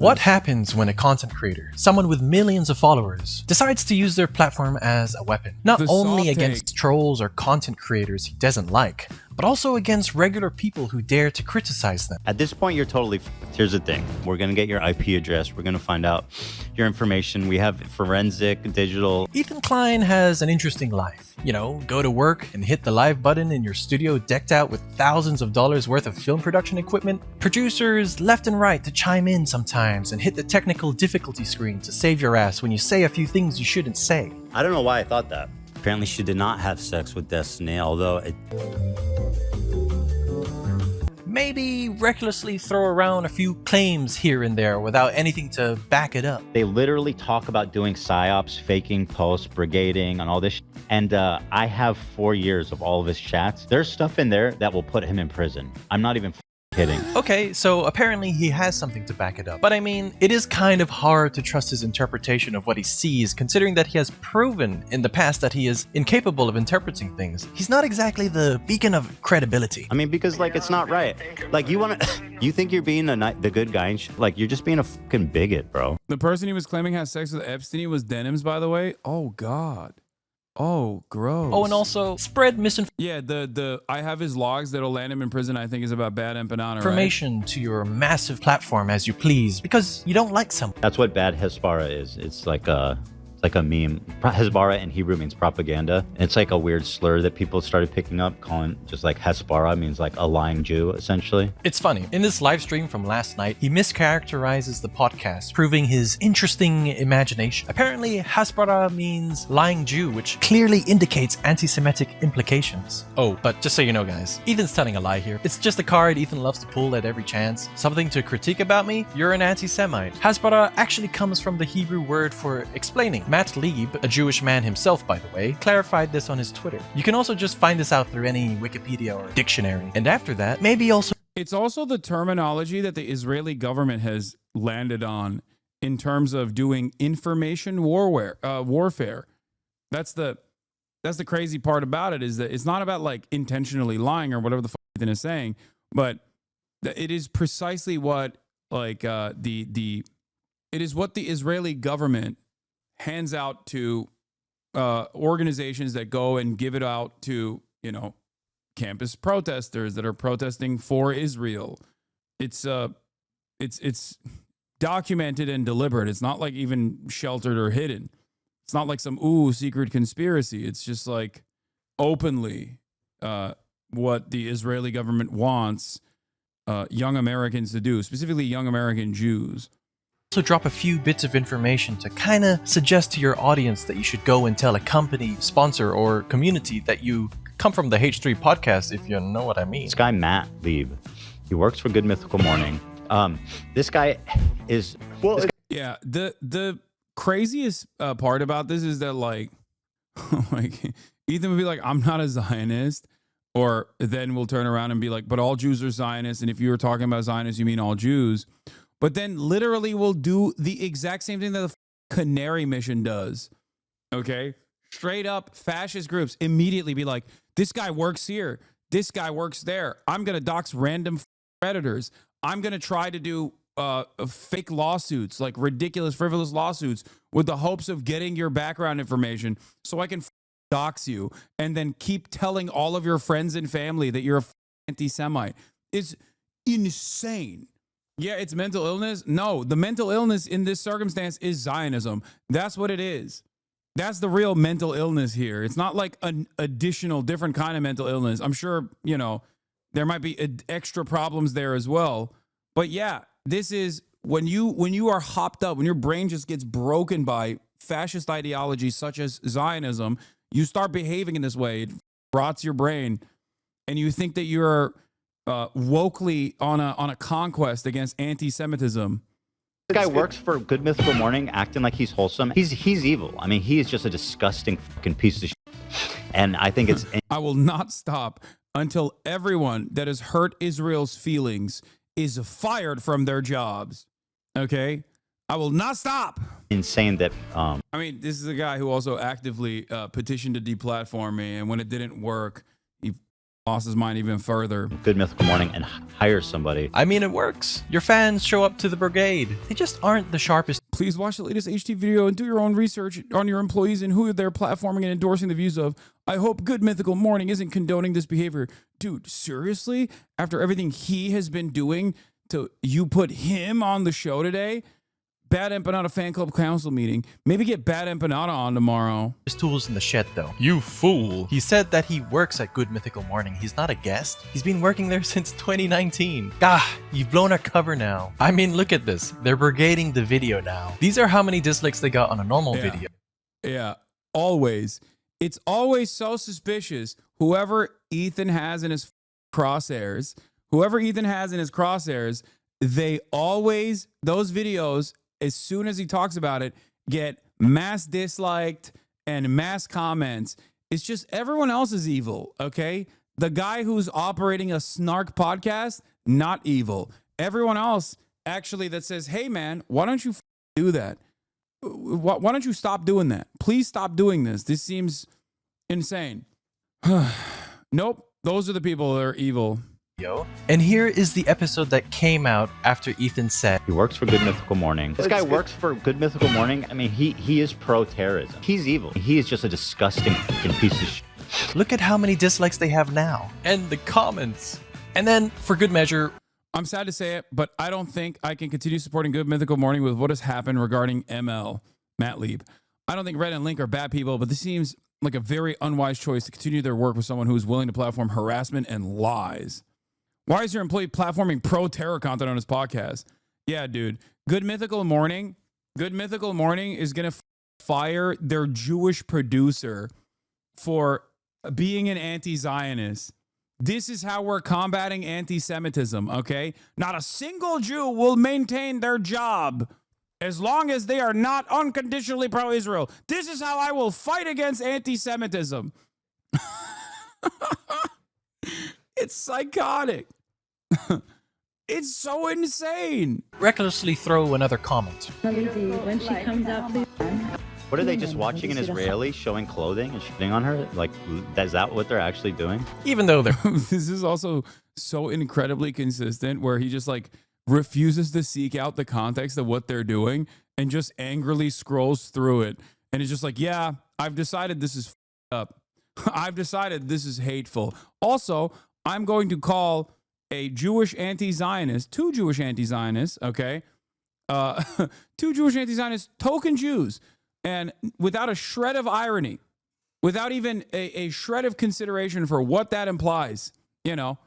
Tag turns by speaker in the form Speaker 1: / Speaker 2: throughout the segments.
Speaker 1: What happens when a content creator, someone with millions of followers, decides to use their platform as a weapon? Not only against trolls or content creators he doesn't like, but also against regular people who dare to criticize them.
Speaker 2: At this point, you're totally Here's the thing. We're going to get your IP address. We're going to find out your information. We have forensic, digital.
Speaker 1: Ethan Klein has an interesting life. You know, go to work and hit the live button in your studio decked out with thousands of dollars worth of film production equipment. Producers left and right to chime in sometimes and hit the technical difficulty screen to save your ass when you say a few things you shouldn't say.
Speaker 2: I don't know why I thought that. Apparently she did not have sex with Destiny, although it...
Speaker 1: Maybe recklessly throw around a few claims here and there without anything to back it up.
Speaker 2: They literally talk about doing psyops, faking posts, brigading, and all this and I have 4 years of all of his chats. There's stuff in there that will put him in prison. I'm not even kidding.
Speaker 1: Okay, so apparently he has something to back it up. But I mean, it is kind of hard to trust his interpretation of what he sees, considering that he has proven in the past that he is incapable of interpreting things. He's not exactly the beacon of credibility.
Speaker 2: I mean, because like it's not right. Like you think you're being the good guy and like you're just being a fucking bigot, bro.
Speaker 3: The person he was claiming had sex with Epstein was Denims, by the way. Oh God. Oh, gross.
Speaker 1: Oh, and also spread misinformation.
Speaker 3: Yeah, the I have his logs that'll land him in prison. I think is about Bad Empanada,
Speaker 1: Information to your massive platform as you please because you don't like someone.
Speaker 2: That's what bad Hezbollah is. It's like a meme. Hezbollah in Hebrew means propaganda. It's like a weird slur that people started picking up, calling just like Hezbollah means like a lying Jew, essentially.
Speaker 1: It's funny. In this live stream from last night, he mischaracterizes the podcast, proving his interesting imagination. Apparently, Hezbollah means lying Jew, which clearly indicates anti-Semitic implications. Oh, but just so you know, guys, Ethan's telling a lie here. It's just a card Ethan loves to pull at every chance. Something to critique about me? You're an anti-Semite. Hezbollah actually comes from the Hebrew word for explaining. Matt Lieb, a Jewish man himself by the way, clarified this on his Twitter. You can also just find this out through any Wikipedia or dictionary. And after that, maybe also...
Speaker 3: It's also the terminology that the Israeli government has landed on in terms of doing information warfare. That's the crazy part about it, is that it's not about like intentionally lying or whatever the fuck Ethan is saying, but it is precisely what like it is what the Israeli government hands out to organizations that go and give it out to, you know, campus protesters that are protesting for Israel. It's documented and deliberate. It's not like even sheltered or hidden. It's not like some secret conspiracy. It's just like openly what the Israeli government wants young Americans to do, specifically young American Jews.
Speaker 1: Also drop a few bits of information to kind of suggest to your audience that you should go and tell a company, sponsor, or community that you come from the H3 podcast, if you know what I mean.
Speaker 2: This guy, Matt Lieb, he works for Good Mythical Morning. This guy is... Well,
Speaker 3: yeah, the craziest part about this is that like Ethan would be like, I'm not a Zionist, or then we'll turn around and be like, but all Jews are Zionists, and if you were talking about Zionists, you mean all Jews. But then literally will do the exact same thing that the Canary Mission does. Okay? Straight up fascist groups immediately be like, this guy works here. This guy works there. I'm going to dox random predators. I'm going to try to do fake lawsuits, like ridiculous, frivolous lawsuits with the hopes of getting your background information so I can dox you and then keep telling all of your friends and family that you're a anti-Semite. It's insane. Yeah, it's mental illness. No, the mental illness in this circumstance is Zionism. That's what it is. That's the real mental illness here. It's not like an additional different kind of mental illness. I'm sure, you know, there might be extra problems there as well. But yeah, this is when you are hopped up, when your brain just gets broken by fascist ideology such as Zionism, you start behaving in this way. It rots your brain and you think that you're wokely on a conquest against anti-Semitism.
Speaker 2: This guy works for Good Mythical Morning, acting like he's wholesome. He's evil. I mean, he is just a disgusting fucking piece of shit. And I think it's...
Speaker 3: I will not stop until everyone that has hurt Israel's feelings is fired from their jobs. Okay? I will not stop.
Speaker 2: Insane that...
Speaker 3: I mean, this is a guy who also actively petitioned to deplatform me, and when it didn't work, he lost his mind even further.
Speaker 2: Good Mythical Morning and hire somebody.
Speaker 1: I mean, it works. Your fans show up to the brigade. They just aren't the sharpest.
Speaker 3: Please watch the latest HT video and do your own research on your employees and who they're platforming and endorsing the views of. I hope Good Mythical Morning isn't condoning this behavior. Dude, seriously? After everything he has been doing to you put him on the show today? Bad Empanada Fan Club Council meeting. Maybe get Bad Empanada on tomorrow.
Speaker 1: His tools in the shed, though. You fool. He said that he works at Good Mythical Morning. He's not a guest. He's been working there since 2019. You've blown our cover now. I mean, look at this. They're brigading the video now. These are how many dislikes they got on a normal video.
Speaker 3: Yeah, always. It's always so suspicious. Whoever Ethan has in his crosshairs, they always, those videos, as soon as he talks about it, get mass disliked and mass comments. It's just everyone else is evil, okay? The guy who's operating a snark podcast, not evil. Everyone else actually that says, hey, man, why don't you do that? Why don't you stop doing that? Please stop doing this. This seems insane. Nope. Those are the people that are evil.
Speaker 1: And here is the episode that came out after Ethan said
Speaker 2: He works for Good Mythical Morning. This guy works for Good Mythical Morning. I mean, he is pro-terrorism. He's evil. He is just a disgusting fucking piece of shit.
Speaker 1: Look at how many dislikes they have now. And the comments. And then, for good measure,
Speaker 3: I'm sad to say it, but I don't think I can continue supporting Good Mythical Morning with what has happened regarding ML, Matt Lieb. I don't think Red and Link are bad people, but this seems like a very unwise choice to continue their work with someone who is willing to platform harassment and lies. Why is your employee platforming pro-terror content on his podcast? Yeah, dude. Good Mythical Morning is going to fire their Jewish producer for being an anti-Zionist. This is how we're combating anti-Semitism, okay? Not a single Jew will maintain their job as long as they are not unconditionally pro-Israel. This is how I will fight against anti-Semitism. It's psychotic. It's so insane.
Speaker 1: recklessly throw another comment.
Speaker 4: When she comes out, please.
Speaker 2: What are they just watching an Israeli showing clothing and shitting on her? Like, is that what they're actually doing?
Speaker 1: Even though they're
Speaker 3: This is also so incredibly consistent where he just like refuses to seek out the context of what they're doing and just angrily scrolls through it. And it's just like, yeah, I've decided this is up. I've decided this is hateful. Also, I'm going to call a Jewish anti-Zionist, two Jewish anti-Zionists, okay? Two Jewish anti-Zionists, token Jews. And without a shred of irony, without even a shred of consideration for what that implies, you know,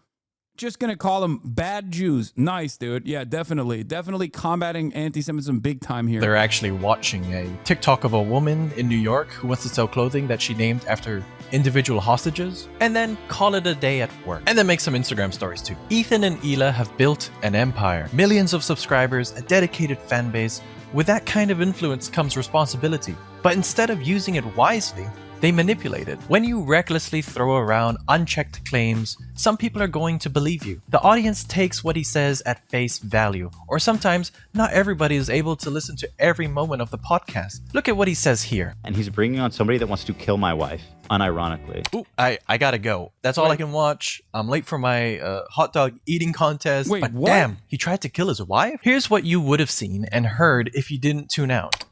Speaker 3: just going to call them bad Jews. Nice, dude. Yeah, definitely. Definitely combating anti-Semitism big time here.
Speaker 1: They're actually watching a TikTok of a woman in New York who wants to sell clothing that she named after individual hostages, and then call it a day at work. And then make some Instagram stories too. Ethan and Hila have built an empire. Millions of subscribers, a dedicated fan base. With that kind of influence comes responsibility. But instead of using it wisely, they manipulate it. When you recklessly throw around unchecked claims, some people are going to believe you. The audience takes what he says at face value, or sometimes not everybody is able to listen to every moment of the podcast. Look at what he says here.
Speaker 2: And he's bringing on somebody that wants to kill my wife, unironically.
Speaker 1: Ooh, I gotta go. That's all I can watch. I'm late for my hot dog eating contest.
Speaker 3: Wait,
Speaker 1: but
Speaker 3: what?
Speaker 1: Damn, he tried to kill his wife? Here's what you would have seen and heard if you didn't tune out.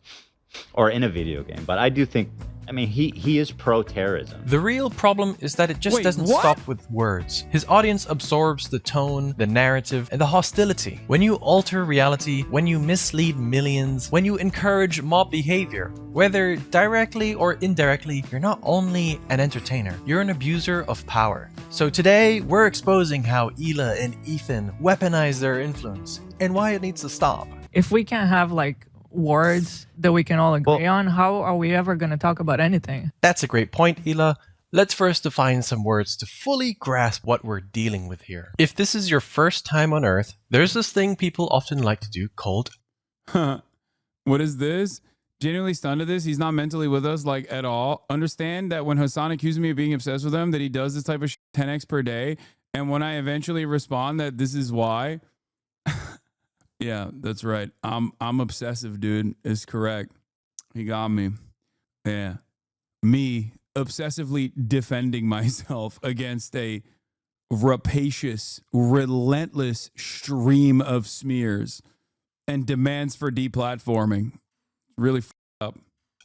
Speaker 2: Or in a video game. But I do think, I mean, he is pro-terrorism.
Speaker 1: The real problem is that it just
Speaker 3: Wait,
Speaker 1: doesn't
Speaker 3: what?
Speaker 1: stop with words. His audience absorbs the tone, the narrative, and the hostility. When you alter reality, when you mislead millions, when you encourage mob behavior, whether directly or indirectly, you're not only an entertainer, you're an abuser of power. So today, we're exposing how Hila and Ethan weaponize their influence and why it needs to stop.
Speaker 5: If we can't have like words that we can all agree on, how are we ever going to talk about anything?
Speaker 1: That's a great point, Hila. Let's first define some words to fully grasp what we're dealing with here. If this is your first time on Earth, there's this thing people often like to do called...
Speaker 3: What is this? Genuinely stunned at this. He's not mentally with us like at all. Understand that when Hasan accuses me of being obsessed with him, that he does this type of 10x per day. And when I eventually respond that this is why... Yeah, that's right. I'm obsessive, dude. Is correct. He got me. Yeah. Me obsessively defending myself against a rapacious, relentless stream of smears and demands for deplatforming. Really up.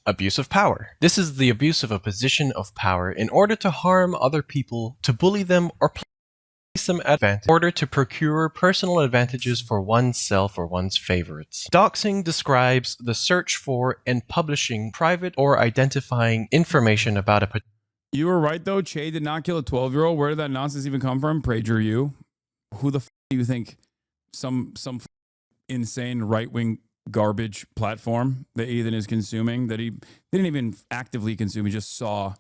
Speaker 1: Abuse of power. This is the abuse of a position of power in order to harm other people, to bully them, or place them at advantage in order to procure personal advantages for oneself or one's favorites. Doxing describes the search for and publishing private or identifying information about a
Speaker 3: You were right, though. Che did not kill a 12-year-old. Where did that nonsense even come from? Prager you. Who the do you think some insane right-wing garbage platform that Ethan is consuming that he didn't even actively consume, he just saw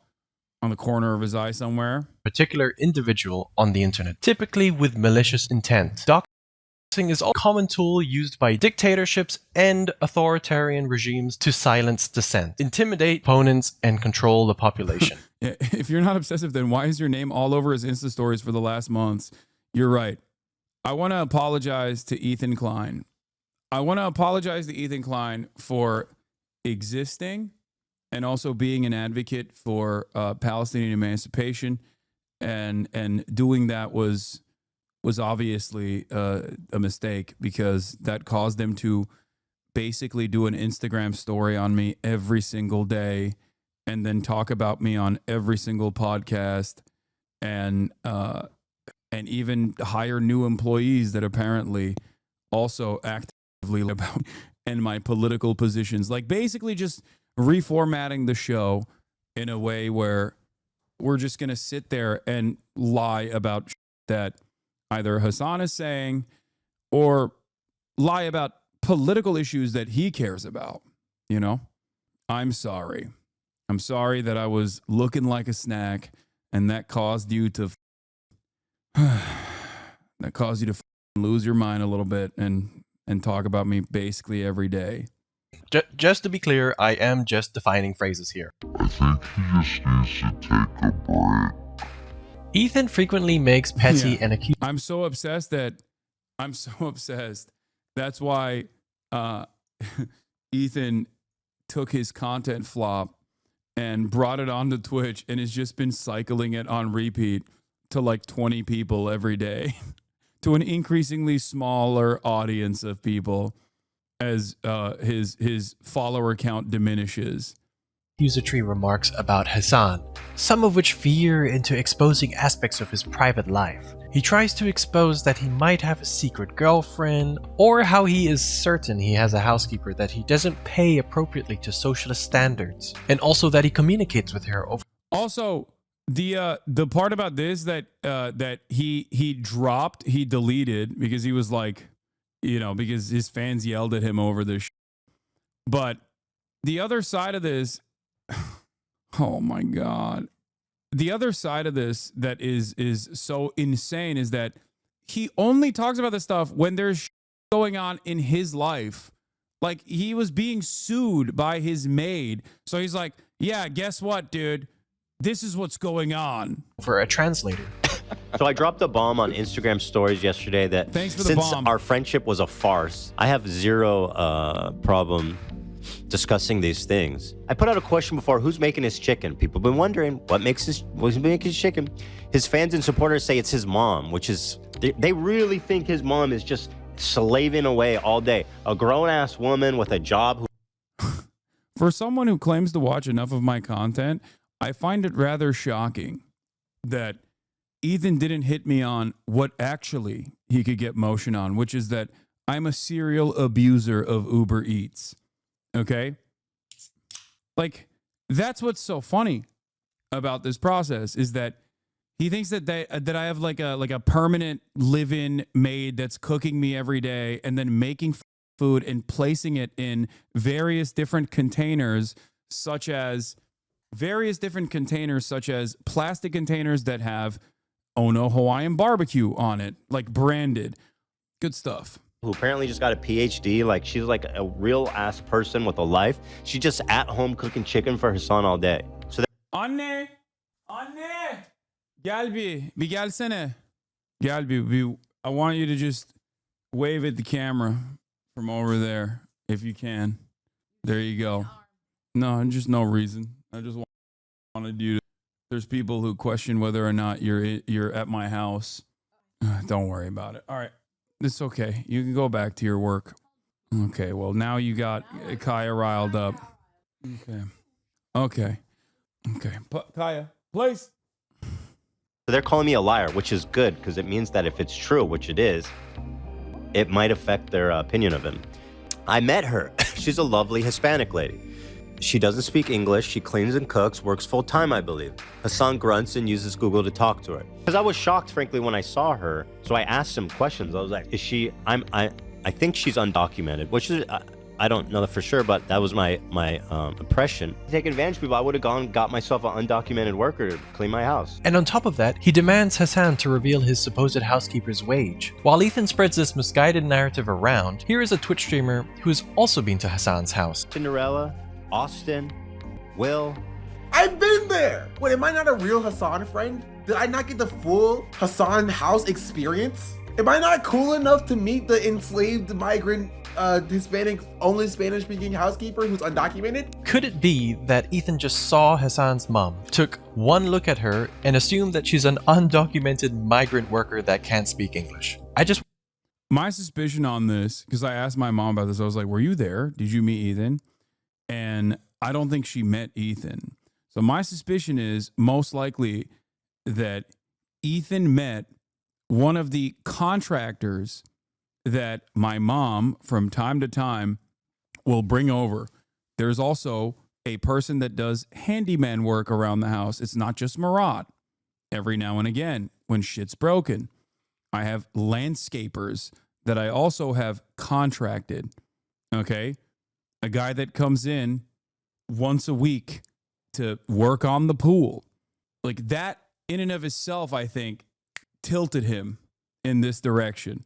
Speaker 3: on the corner of his eye somewhere?
Speaker 1: particular individual on the internet, typically with malicious intent. Doxing is a common tool used by dictatorships and authoritarian regimes to silence dissent, intimidate opponents, and control the population.
Speaker 3: If you're not obsessive, then why is your name all over his Insta stories for the last months? You're right. I want to apologize to Ethan Klein. I want to apologize to Ethan Klein for existing and also being an advocate for Palestinian emancipation, and doing that was obviously a mistake, because that caused them to basically do an Instagram story on me every single day and then talk about me on every single podcast, and even hire new employees that apparently also actively about me and my political positions. Like, basically just reformatting the show in a way where we're just going to sit there and lie about that either Hasan is saying, or lie about political issues that he cares about. You know, I'm sorry. I'm sorry that I was looking like a snack, and that caused you to lose your mind a little bit and talk about me basically every day.
Speaker 1: Just to be clear, I am just defining phrases here.
Speaker 6: I think he just needs to take a break.
Speaker 1: Ethan frequently makes petty and accused.
Speaker 3: I'm so obsessed. That's why Ethan took his content flop and brought it onto Twitch and has just been cycling it on repeat to like 20 people every day to an increasingly smaller audience of people as his follower count diminishes.
Speaker 1: Accusatory remarks about Hasan, some of which veer into exposing aspects of his private life. He tries to expose that he might have a secret girlfriend, or how he is certain he has a housekeeper that he doesn't pay appropriately to socialist standards, and also that he communicates with her over.
Speaker 3: Also, the part about this that he deleted because he was like, because his fans yelled at him over this. But the other side of this, oh my God. The other side of this that is so insane is that he only talks about this stuff when there's going on in his life. Like, he was being sued by his maid. So he's like, yeah, guess what, dude? This is what's going on.
Speaker 1: For a translator.
Speaker 7: So I dropped a bomb on Instagram stories yesterday that
Speaker 3: Thanks for the
Speaker 7: since
Speaker 3: bomb.
Speaker 7: our friendship was a farce, I have zero problem discussing these things. I put out a question before: who's making his chicken? People have been wondering what's making his chicken. His fans and supporters say it's his mom, which is they really think his mom is just slaving away all day. A grown-ass woman with a job.
Speaker 3: For someone who claims to watch enough of my content, I find it rather shocking that Ethan didn't hit me on what actually he could get motion on, which is that I'm a serial abuser of Uber Eats. Okay? Like, that's what's so funny about this process, is that he thinks that I have like a permanent live-in maid that's cooking me every day and then making food and placing it in various different containers, such as plastic containers that have Ono Hawaiian barbecue on it, like branded. Good stuff.
Speaker 7: Who apparently just got a PhD. Like, she's like a real ass person with a life. She's just at home cooking chicken for her son all day. So
Speaker 3: Anne, gel bir gelsene. Gel bir. I want you to just wave at the camera from over there, if you can. There you go. No, just no reason. I just wanted you to. There's people who question whether or not you're at my house. Don't worry about it. All right. It's okay. You can go back to your work. Okay. Well, now you got Kaya riled up. Okay. Kaya, place.
Speaker 7: So they're calling me a liar, which is good because it means that if it's true, which it is, it might affect their opinion of him. I met her. She's a lovely Hispanic lady. She doesn't speak English. She cleans and cooks, works full time, I believe. Hasan grunts and uses Google to talk to her. Because I was shocked, frankly, when I saw her. So I asked him questions. I was like, is she, I think she's undocumented, which is, I don't know that for sure, but that was my impression. Taking advantage of people, I would have gone got myself an undocumented worker to clean my house.
Speaker 1: And on top of that, he demands Hasan to reveal his supposed housekeeper's wage. While Ethan spreads this misguided narrative around, here is a Twitch streamer who has also been to Hasan's house.
Speaker 7: Cinderella, Austin, Will.
Speaker 8: I've been there! Wait, am I not a real Hasan friend? Did I not get the full Hasan house experience? Am I not cool enough to meet the enslaved migrant Hispanic, only Spanish-speaking housekeeper who's undocumented?
Speaker 1: Could it be that Ethan just saw Hasan's mom, took one look at her, and assumed that she's an undocumented migrant worker that can't speak English?
Speaker 3: My suspicion on this, because I asked my mom about this, I was like, were you there? Did you meet Ethan? And I don't think she met Ethan. So my suspicion is most likely that Ethan met one of the contractors that my mom from time to time will bring over. There's also a person that does handyman work around the house. It's not just Marat. Every now and again, when shit's broken, I have landscapers that I also have contracted. Okay? A guy that comes in once a week to work on the pool. Like that in and of itself, I think, tilted him in this direction.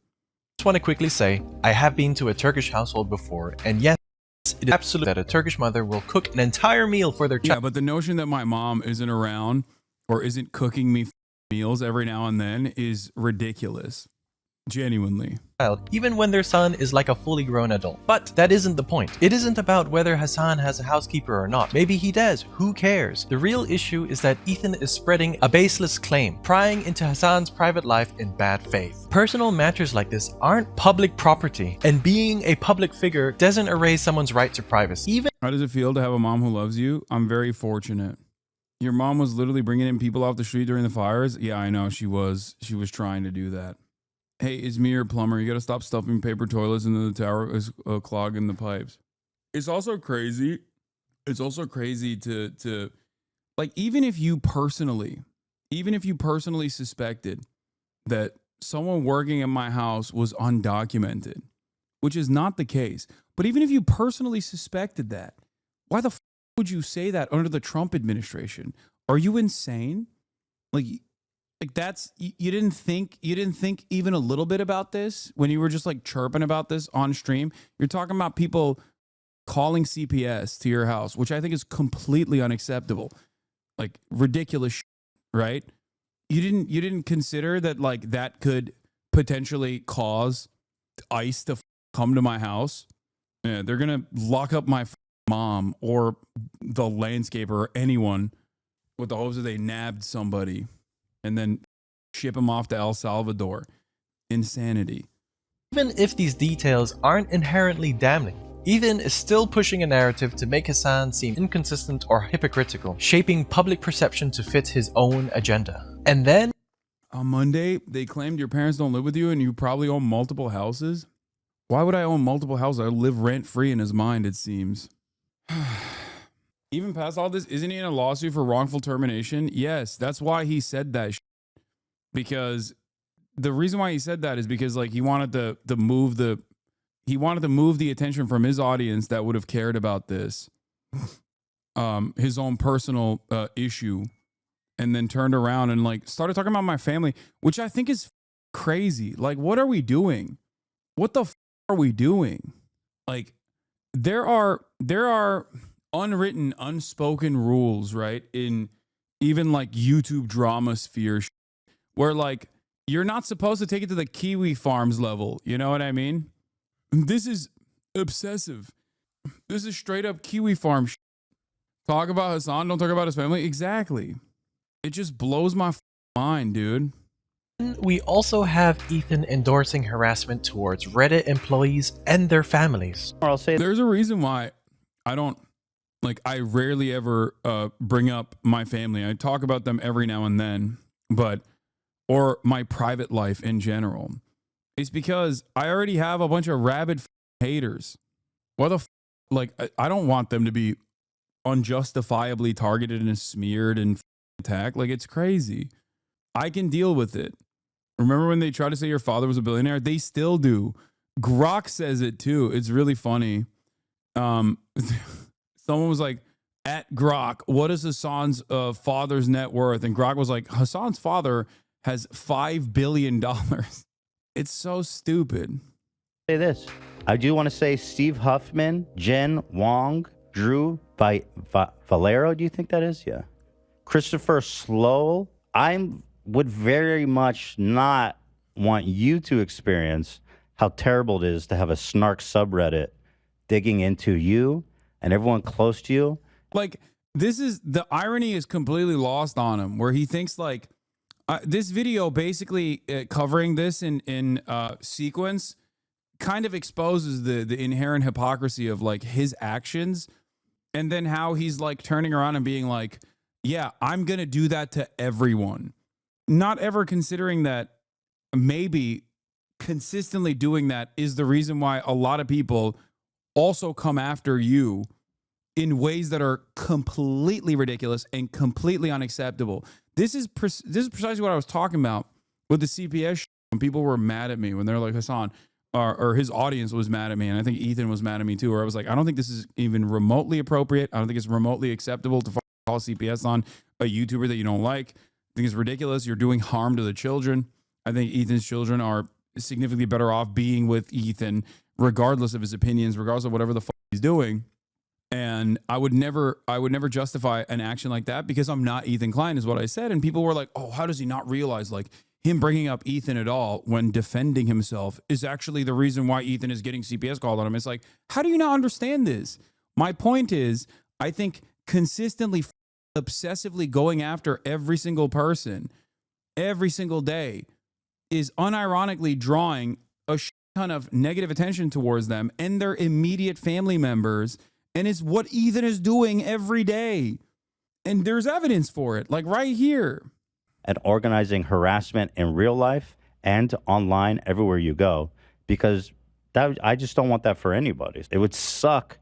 Speaker 1: Just want to quickly say, I have been to a Turkish household before, and yes, it is absolute that a Turkish mother will cook an entire meal for their child.
Speaker 3: Yeah, but the notion that my mom isn't around or isn't cooking me meals every now and then is ridiculous. Genuinely.
Speaker 1: Even when their son is like a fully grown adult. But that isn't the point. It isn't about whether Hasan has a housekeeper or not. Maybe he does. Who cares? The real issue is that Ethan is spreading a baseless claim, prying into Hasan's private life in bad faith. Personal matters like this aren't public property, and being a public figure doesn't erase someone's right to privacy.
Speaker 3: How does it feel to have a mom who loves you? I'm very fortunate. Your mom was literally bringing in people off the street during the fires? Yeah, I know. She was trying to do that. Hey, it's me, your plumber. You got to stop stuffing paper toilets into the tower, is clogging the pipes. It's also crazy. It's also crazy to like, even if you personally suspected that someone working in my house was undocumented, which is not the case. But even if you personally suspected that, why the would you say that under the Trump administration? Are you insane? Like that's you didn't think even a little bit about this when you were just like chirping about this on stream. You're talking about people calling CPS to your house, which I think is completely unacceptable. Like ridiculous, right? You didn't consider that like that could potentially cause ICE to come to my house. Yeah, they're gonna lock up my mom or the landscaper or anyone with the hopes that they nabbed somebody and then ship him off to El Salvador. Insanity.
Speaker 1: Even if these details aren't inherently damning, Ethan is still pushing a narrative to make Hasan seem inconsistent or hypocritical, shaping public perception to fit his own agenda. And then
Speaker 3: on Monday, they claimed your parents don't live with you and you probably own multiple houses. Why would I own multiple houses? I live rent-free in his mind, it seems. Even past all this, isn't he in a lawsuit for wrongful termination? Yes, that's why he said that. Because the reason why he said that is because like he wanted to move the attention from his audience that would have cared about this, his own personal issue, and then turned around and like started talking about my family, which I think is crazy. Like, what are we doing? What the are we doing? Like, there are unwritten, unspoken rules, right? In even like YouTube drama sphere, where like you're not supposed to take it to the Kiwi Farms level. You know what I mean? This is obsessive. This is straight up Kiwi Farm. Talk about Hasan, don't talk about his family. Exactly. It just blows my mind, dude.
Speaker 1: We also have Ethan endorsing harassment towards Reddit employees and their families.
Speaker 2: Or I'll say
Speaker 3: There's a reason why I don't like. I rarely ever bring up my family. I talk about them every now and then, or my private life in general. It's because I already have a bunch of rabid haters. What the like? I don't want them to be unjustifiably targeted and smeared and attacked. Like, it's crazy. I can deal with it. Remember when they tried to say your father was a billionaire? They still do. Grok says it too. It's really funny. Someone was like, at Grok, what is Hasan's father's net worth? And Grok was like, Hasan's father has $5 billion. It's so stupid.
Speaker 2: Say this. I do want to say Steve Huffman, Jen Wong, Drew Valero. Do you think that is? Yeah. Christopher Slow. I would very much not want you to experience how terrible it is to have a snark subreddit digging into you and everyone close to you.
Speaker 3: Like, this is the irony is completely lost on him, where he thinks like this video basically covering this in sequence kind of exposes the inherent hypocrisy of like his actions, and then how he's like turning around and being like, yeah, I'm going to do that to everyone. Not ever considering that maybe consistently doing that is the reason why a lot of people also come after you in ways that are completely ridiculous and completely unacceptable. This is precisely what I was talking about with the CPS when people were mad at me, when they're like, Hasan, or his audience was mad at me, and I think Ethan was mad at me too, where I was like, I don't think this is even remotely appropriate. I don't think it's remotely acceptable to call CPS on a YouTuber that you don't like. I think it's ridiculous. You're doing harm to the children. I think Ethan's children are significantly better off being with Ethan, regardless of his opinions, regardless of whatever the fuck he's doing. And I would never justify an action like that because I'm not Ethan Klein, is what I said. And people were like, oh, how does he not realize like him bringing up Ethan at all when defending himself is actually the reason why Ethan is getting CPS called on him? It's like, how do you not understand this? My point is, I think consistently obsessively going after every single person every single day is unironically drawing a ton of negative attention towards them and their immediate family members. And it's what Ethan is doing every day. And there's evidence for it, like right here.
Speaker 2: And organizing harassment in real life and online everywhere you go, because I just don't want that for anybody. It would suck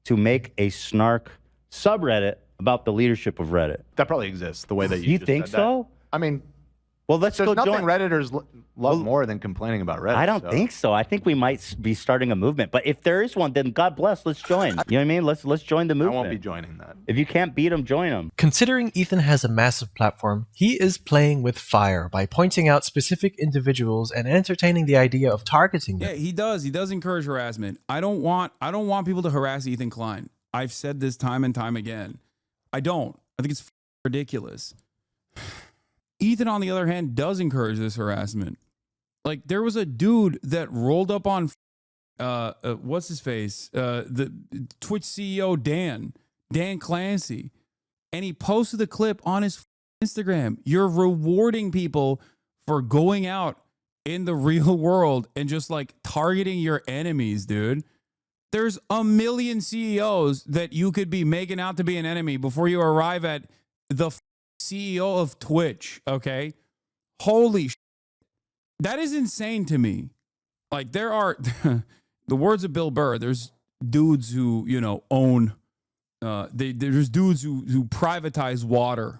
Speaker 2: to make a snark subreddit about the leadership of Reddit.
Speaker 9: That probably exists the way that you just
Speaker 2: think
Speaker 9: said
Speaker 2: so?
Speaker 9: That. I mean,
Speaker 2: well, let's
Speaker 9: there's
Speaker 2: go
Speaker 9: nothing
Speaker 2: join.
Speaker 9: Redditors love more than complaining about Reddit.
Speaker 2: I don't think so. I think we might be starting a movement. But if there is one, then God bless. Let's join. You know what I mean? Let's join the movement.
Speaker 9: I won't be joining that.
Speaker 2: If you can't beat them, join them.
Speaker 1: Considering Ethan has a massive platform, he is playing with fire by pointing out specific individuals and entertaining the idea of targeting them.
Speaker 3: Yeah, he does. He does encourage harassment. I don't want people to harass Ethan Klein. I've said this time and time again. I don't. I think it's ridiculous. Ethan, on the other hand, does encourage this harassment. Like, there was a dude that rolled up on, what's his face? The Twitch CEO, Dan Clancy. And he posted the clip on his Instagram. You're rewarding people for going out in the real world and just like targeting your enemies, dude. There's a million CEOs that you could be making out to be an enemy before you arrive at the CEO of Twitch, okay? Holy shit. That is insane to me. Like, there are, the words of Bill Burr, there's dudes who, you know, own, there's dudes who privatize water,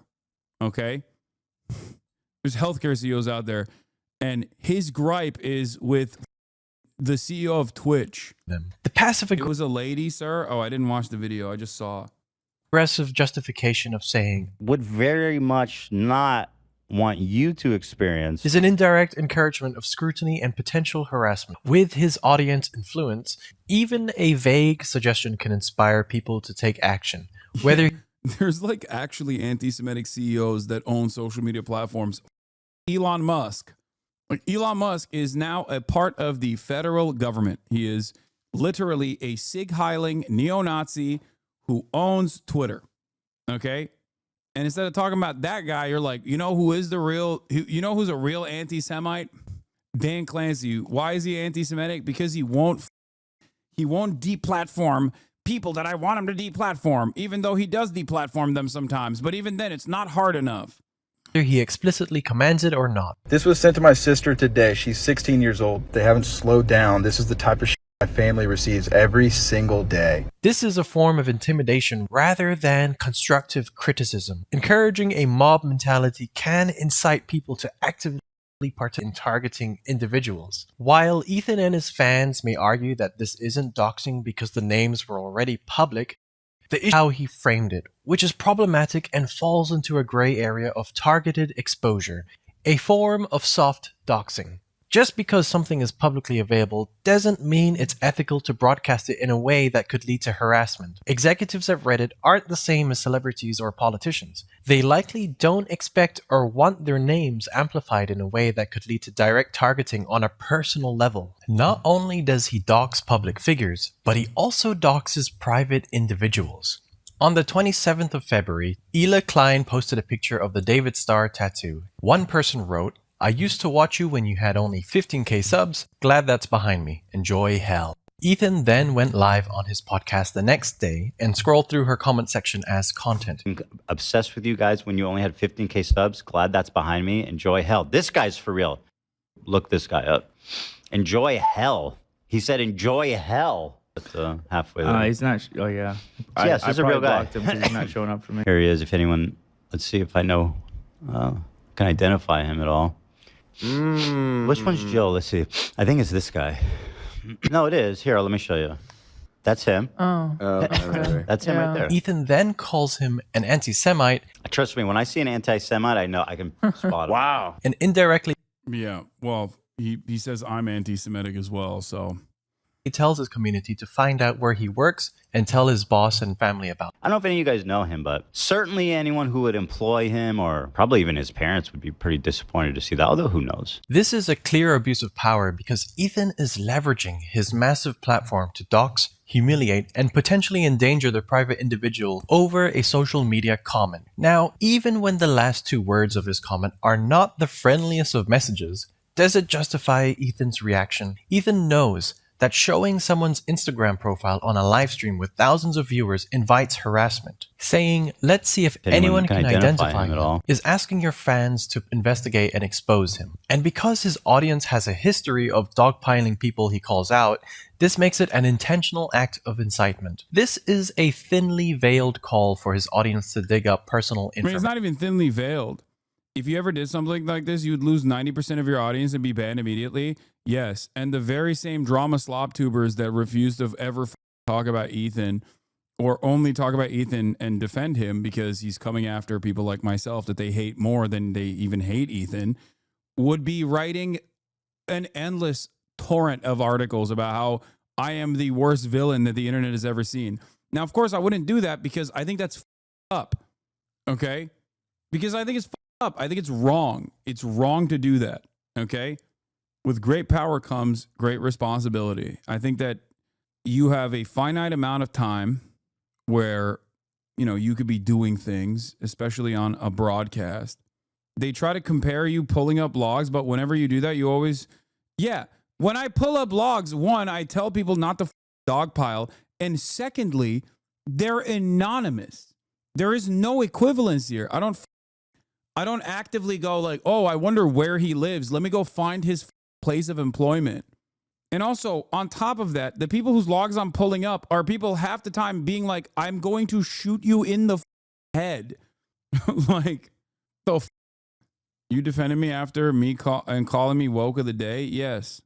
Speaker 3: okay? There's healthcare CEOs out there, and his gripe is with the CEO of Twitch.
Speaker 1: The passive
Speaker 3: It was a lady, sir? Oh, I didn't watch the video. I just saw.
Speaker 1: aggressive justification of saying
Speaker 2: Would very much not want you to experience
Speaker 1: is an indirect encouragement of scrutiny and potential harassment. With his audience influence, even a vague suggestion can inspire people to take action. Whether
Speaker 3: There's like actually anti-Semitic CEOs that own social media platforms. Elon Musk. Like, Elon Musk is now a part of the federal government. He is literally a Sig Heiling neo-Nazi who owns Twitter. Okay? And instead of talking about that guy, you're like, you know who is the real, you know who's a real anti-Semite? Dan Clancy. Why is he anti-Semitic? Because he won't deplatform people that I want him to deplatform, even though he does deplatform them sometimes. But even then, it's not hard enough.
Speaker 1: Whether he explicitly commands it or not.
Speaker 10: This was sent to my sister today. She's 16 years old. They haven't slowed down. This is the type of shit my family receives every single day.
Speaker 1: This is a form of intimidation rather than constructive criticism. Encouraging a mob mentality can incite people to actively participate in targeting individuals. While Ethan and his fans may argue that this isn't doxing because the names were already public, the issue is how he framed it, which is problematic and falls into a gray area of targeted exposure, a form of soft doxing. Just because something is publicly available doesn't mean it's ethical to broadcast it in a way that could lead to harassment. Executives at Reddit aren't the same as celebrities or politicians. They likely don't expect or want their names amplified in a way that could lead to direct targeting on a personal level. Not only does he dox public figures, but he also doxes private individuals. On the 27th of February, Klein posted a picture of the David Starr tattoo. One person wrote, "I used to watch you when you had only 15k subs. Glad that's behind me. Enjoy hell." Ethan then went live on his podcast the next day and scrolled through her comment section as content.
Speaker 2: I'm obsessed with you guys when you only had 15k subs. Glad that's behind me. Enjoy hell. This guy's for real. Look this guy up. Enjoy hell. He said enjoy hell. That's halfway there.
Speaker 11: He's not. Oh yeah.
Speaker 2: Yes, he's a real guy.
Speaker 11: Blocked him 'cause he's not showing up for me.
Speaker 2: Here he is. If anyone, let's see if I know, can identify him at all. Which one's Joe? Let's see. I think it's this guy. No, it is. Here, let me show you. That's him.
Speaker 5: Oh.
Speaker 2: That's him right there.
Speaker 1: Ethan then calls him an anti-Semite.
Speaker 2: Trust me, when I see an anti-Semite, I know I can spot him.
Speaker 9: Wow.
Speaker 1: And indirectly
Speaker 3: Yeah. Well, he says I'm anti-Semitic as well. So
Speaker 1: he tells his community to find out where he works and tell his boss and family about it.
Speaker 2: I don't know if any of you guys know him, but certainly anyone who would employ him or probably even his parents would be pretty disappointed to see that, although who knows?
Speaker 1: This is a clear abuse of power because Ethan is leveraging his massive platform to dox, humiliate, and potentially endanger the private individual over a social media comment. Now, even when the last two words of his comment are not the friendliest of messages, does it justify Ethan's reaction? Ethan knows that showing someone's Instagram profile on a live stream with thousands of viewers invites harassment. Saying, let's see if anyone can identify him at all, is asking your fans to investigate and expose him. And because his audience has a history of dogpiling people he calls out, this makes it an intentional act of incitement. This is a thinly veiled call for his audience to dig up personal
Speaker 3: I mean,
Speaker 1: information.
Speaker 3: it's not even thinly veiled. If you ever did something like this, you would lose 90% of your audience and be banned immediately. Yes. And the very same drama slop tubers that refuse to ever talk about Ethan or only talk about Ethan and defend him because he's coming after people like myself that they hate more than they even hate Ethan would be writing an endless torrent of articles about how I am the worst villain that the internet has ever seen. Now, of course, I wouldn't do that because I think that's up. Okay? Because I think it's up. I think it's wrong. It's wrong to do that. Okay? With great power comes great responsibility. I think that you have a finite amount of time where, you know, you could be doing things, especially on a broadcast. They try to compare you pulling up logs, but whenever you do that, you always, when I pull up logs, one, I tell people not to dogpile. And secondly, they're anonymous. There is no equivalence here. I don't actively go like, oh, I wonder where he lives. Let me go find his place of employment. And also, on top of that, the people whose logs I'm pulling up are people half the time being like, I'm going to shoot you in the head. Like, you defended me after me calling me woke of the day? Yes.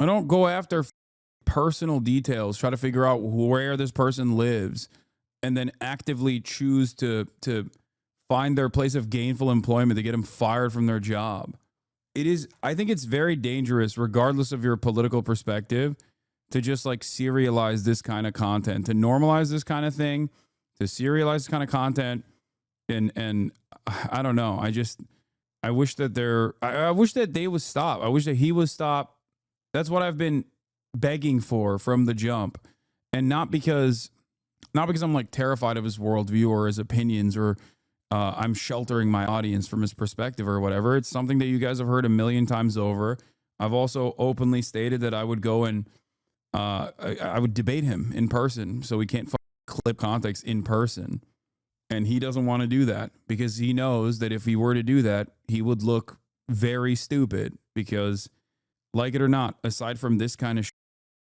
Speaker 3: I don't go after personal details, try to figure out where this person lives, and then actively choose to find their place of gainful employment to get them fired from their job. I think it's very dangerous, regardless of your political perspective, to just like serialize this kind of content, to normalize this kind of thing, to serialize this kind of content. And I don't know. I wish that I wish that they would stop. I wish that he would stop. That's what I've been begging for from the jump. And not because I'm like terrified of his worldview or his opinions or I'm sheltering my audience from his perspective or whatever. It's something that you guys have heard a million times over. I've also openly stated that I would go and I would debate him in person, so we can't clip context in person. And he doesn't want to do that because he knows that if he were to do that, he would look very stupid because, like it or not, aside from this kind of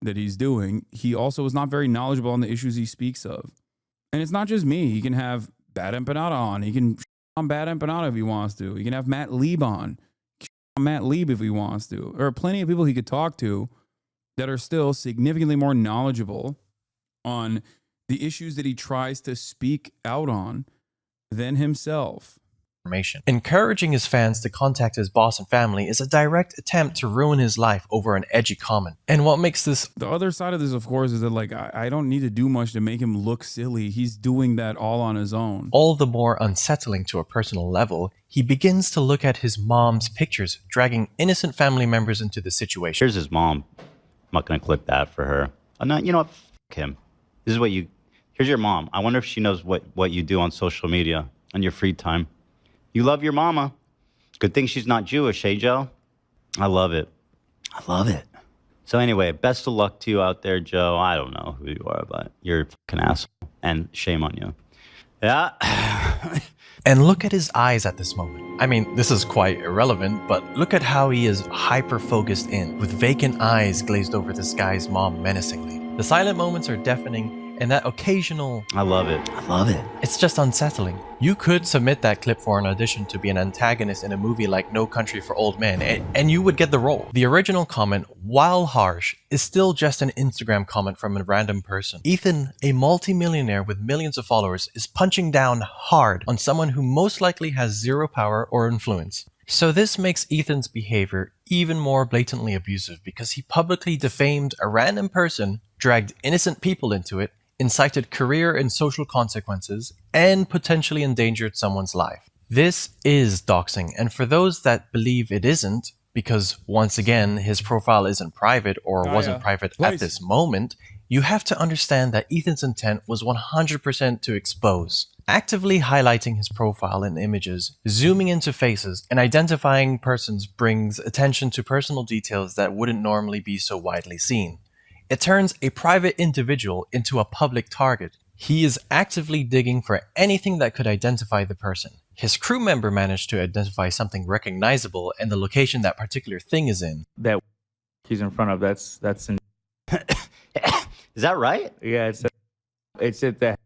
Speaker 3: that he's doing, he also is not very knowledgeable on the issues he speaks of. And it's not just me. He can have Bad Empanada on. He can on Bad Empanada if he wants to. He can have Matt Lieb on Matt Lieb if he wants to. There are plenty of people he could talk to that are still significantly more knowledgeable on the issues that he tries to speak out on than himself.
Speaker 1: Encouraging his fans to contact his boss and family is a direct attempt to ruin his life over an edgy comment. And what makes this...
Speaker 3: The other side of this, of course, is that like I don't need to do much to make him look silly. He's doing that all on his own.
Speaker 1: All the more unsettling to a personal level, he begins to look at his mom's pictures, dragging innocent family members into the situation.
Speaker 2: Here's his mom. I'm not going to clip that for her. I'm not, you know what? F him. This is what you... Here's your mom. I wonder if she knows what you do on social media on your free time. You love your mama. Good thing she's not Jewish, hey, Joe? I love it. I love it. So anyway, best of luck to you out there, Joe. I don't know who you are, but you're a fucking asshole. And shame on you. Yeah.
Speaker 1: And look at his eyes at this moment. I mean, this is quite irrelevant, but look at how he is hyper-focused in, with vacant eyes glazed over this guy's mom menacingly. The silent moments are deafening, and that occasional...
Speaker 2: I love it. I love it.
Speaker 1: It's just unsettling. You could submit that clip for an audition to be an antagonist in a movie like No Country for Old Men, and you would get the role. The original comment, while harsh, is still just an Instagram comment from a random person. Ethan, a multi-millionaire with millions of followers, is punching down hard on someone who most likely has zero power or influence. So this makes Ethan's behavior even more blatantly abusive because he publicly defamed a random person, dragged innocent people into it, incited career and social consequences, and potentially endangered someone's life. This is doxing, and for those that believe it isn't, because once again, his profile isn't private or wasn't private at this moment, you have to understand that Ethan's intent was 100% to expose. Actively highlighting his profile in images, zooming into faces, and identifying persons brings attention to personal details that wouldn't normally be so widely seen. It turns a private individual into a public target. He is actively digging for anything that could identify the person. His crew member managed to identify something recognizable and the location that particular thing is in.
Speaker 11: That he's in front of, that's in...
Speaker 2: Is that right?
Speaker 11: Yeah, it's at the...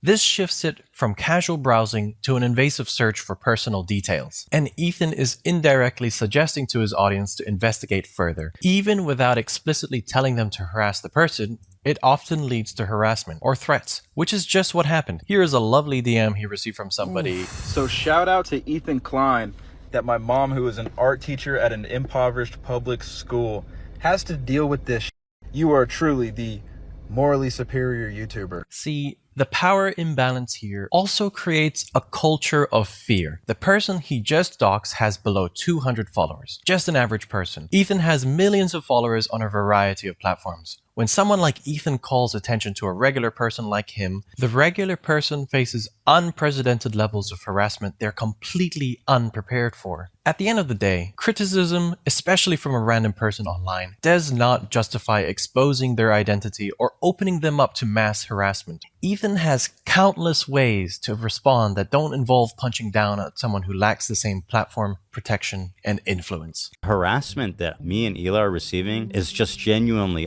Speaker 1: This shifts it from casual browsing to an invasive search for personal details. And Ethan is indirectly suggesting to his audience to investigate further. Even without explicitly telling them to harass the person, it often leads to harassment or threats, which is just what happened. Here is a lovely DM he received from somebody.
Speaker 10: So shout out to Ethan Klein that my mom, who is an art teacher at an impoverished public school, has to deal with this. You are truly the morally superior YouTuber.
Speaker 1: See, the power imbalance here also creates a culture of fear. The person he just doxed has below 200 followers, just an average person. Ethan has millions of followers on a variety of platforms. When someone like Ethan calls attention to a regular person like him, the regular person faces unprecedented levels of harassment they're completely unprepared for. At the end of the day, criticism, especially from a random person online, does not justify exposing their identity or opening them up to mass harassment. Ethan has countless ways to respond that don't involve punching down at someone who lacks the same platform, protection, and influence.
Speaker 2: Harassment that me and Eli are receiving is just genuinely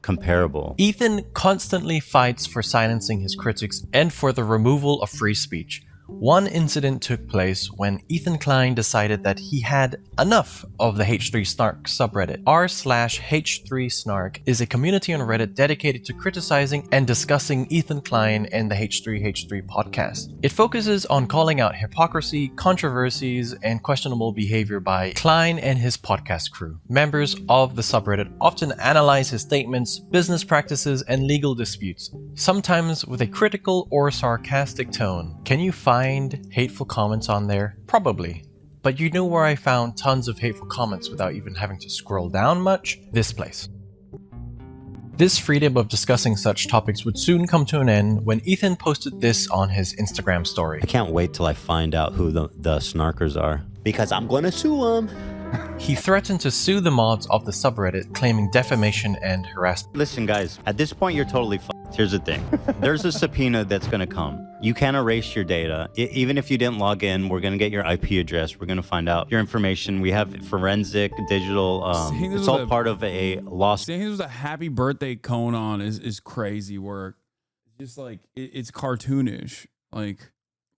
Speaker 2: comparable.
Speaker 1: Ethan constantly fights for silencing his critics and for the removal of free speech. One incident took place when Ethan Klein decided that he had enough of the H3 Snark subreddit. r/H3Snark is a community on Reddit dedicated to criticizing and discussing Ethan Klein and the H3H3 podcast. It focuses on calling out hypocrisy, controversies, and questionable behavior by Klein and his podcast crew. Members of the subreddit often analyze his statements, business practices, and legal disputes, sometimes with a critical or sarcastic tone. Can you find hateful comments on there? Probably. But you know where I found tons of hateful comments without even having to scroll down much? This place. This freedom of discussing such topics would soon come to an end when Ethan posted this on his Instagram story.
Speaker 7: I can't wait till I find out who the snarkers are, because I'm gonna sue them.
Speaker 1: He threatened to sue the mods of the subreddit, claiming defamation and harassment.
Speaker 7: Listen, guys, at this point, you're totally fucked. Here's the thing. There's a subpoena that's going to come. You can't erase your data. Even if you didn't log in, we're going to get your IP address. We're going to find out your information. We have forensic, digital. It's all part of a lawsuit.
Speaker 3: Saying this was a happy birthday cone on is crazy work. Just like, it's cartoonish. Like,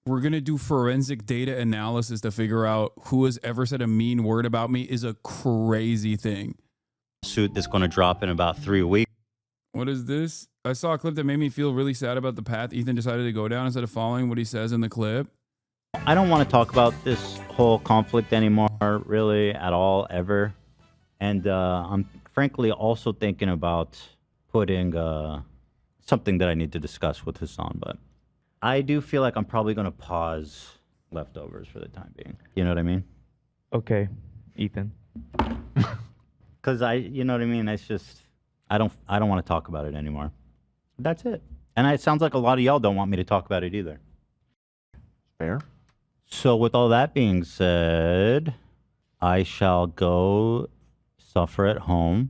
Speaker 3: we're going to do forensic data analysis to figure out who has ever said a mean word about me is a crazy thing.
Speaker 7: Suit that's going to drop in about 3 weeks.
Speaker 3: What is this? I saw a clip that made me feel really sad about the path Ethan decided to go down instead of following what he says in the clip.
Speaker 2: I don't want to talk about this whole conflict anymore, really, at all, ever. And I'm frankly also thinking about putting something that I need to discuss with Hasan, but I do feel like I'm probably going to pause leftovers for the time being. You know what I mean?
Speaker 11: Okay, Ethan.
Speaker 2: Because you know what I mean? It's just, I don't want to talk about it anymore. That's it. And it sounds like a lot of y'all don't want me to talk about it either.
Speaker 9: Fair.
Speaker 2: So with all that being said, I shall go suffer at home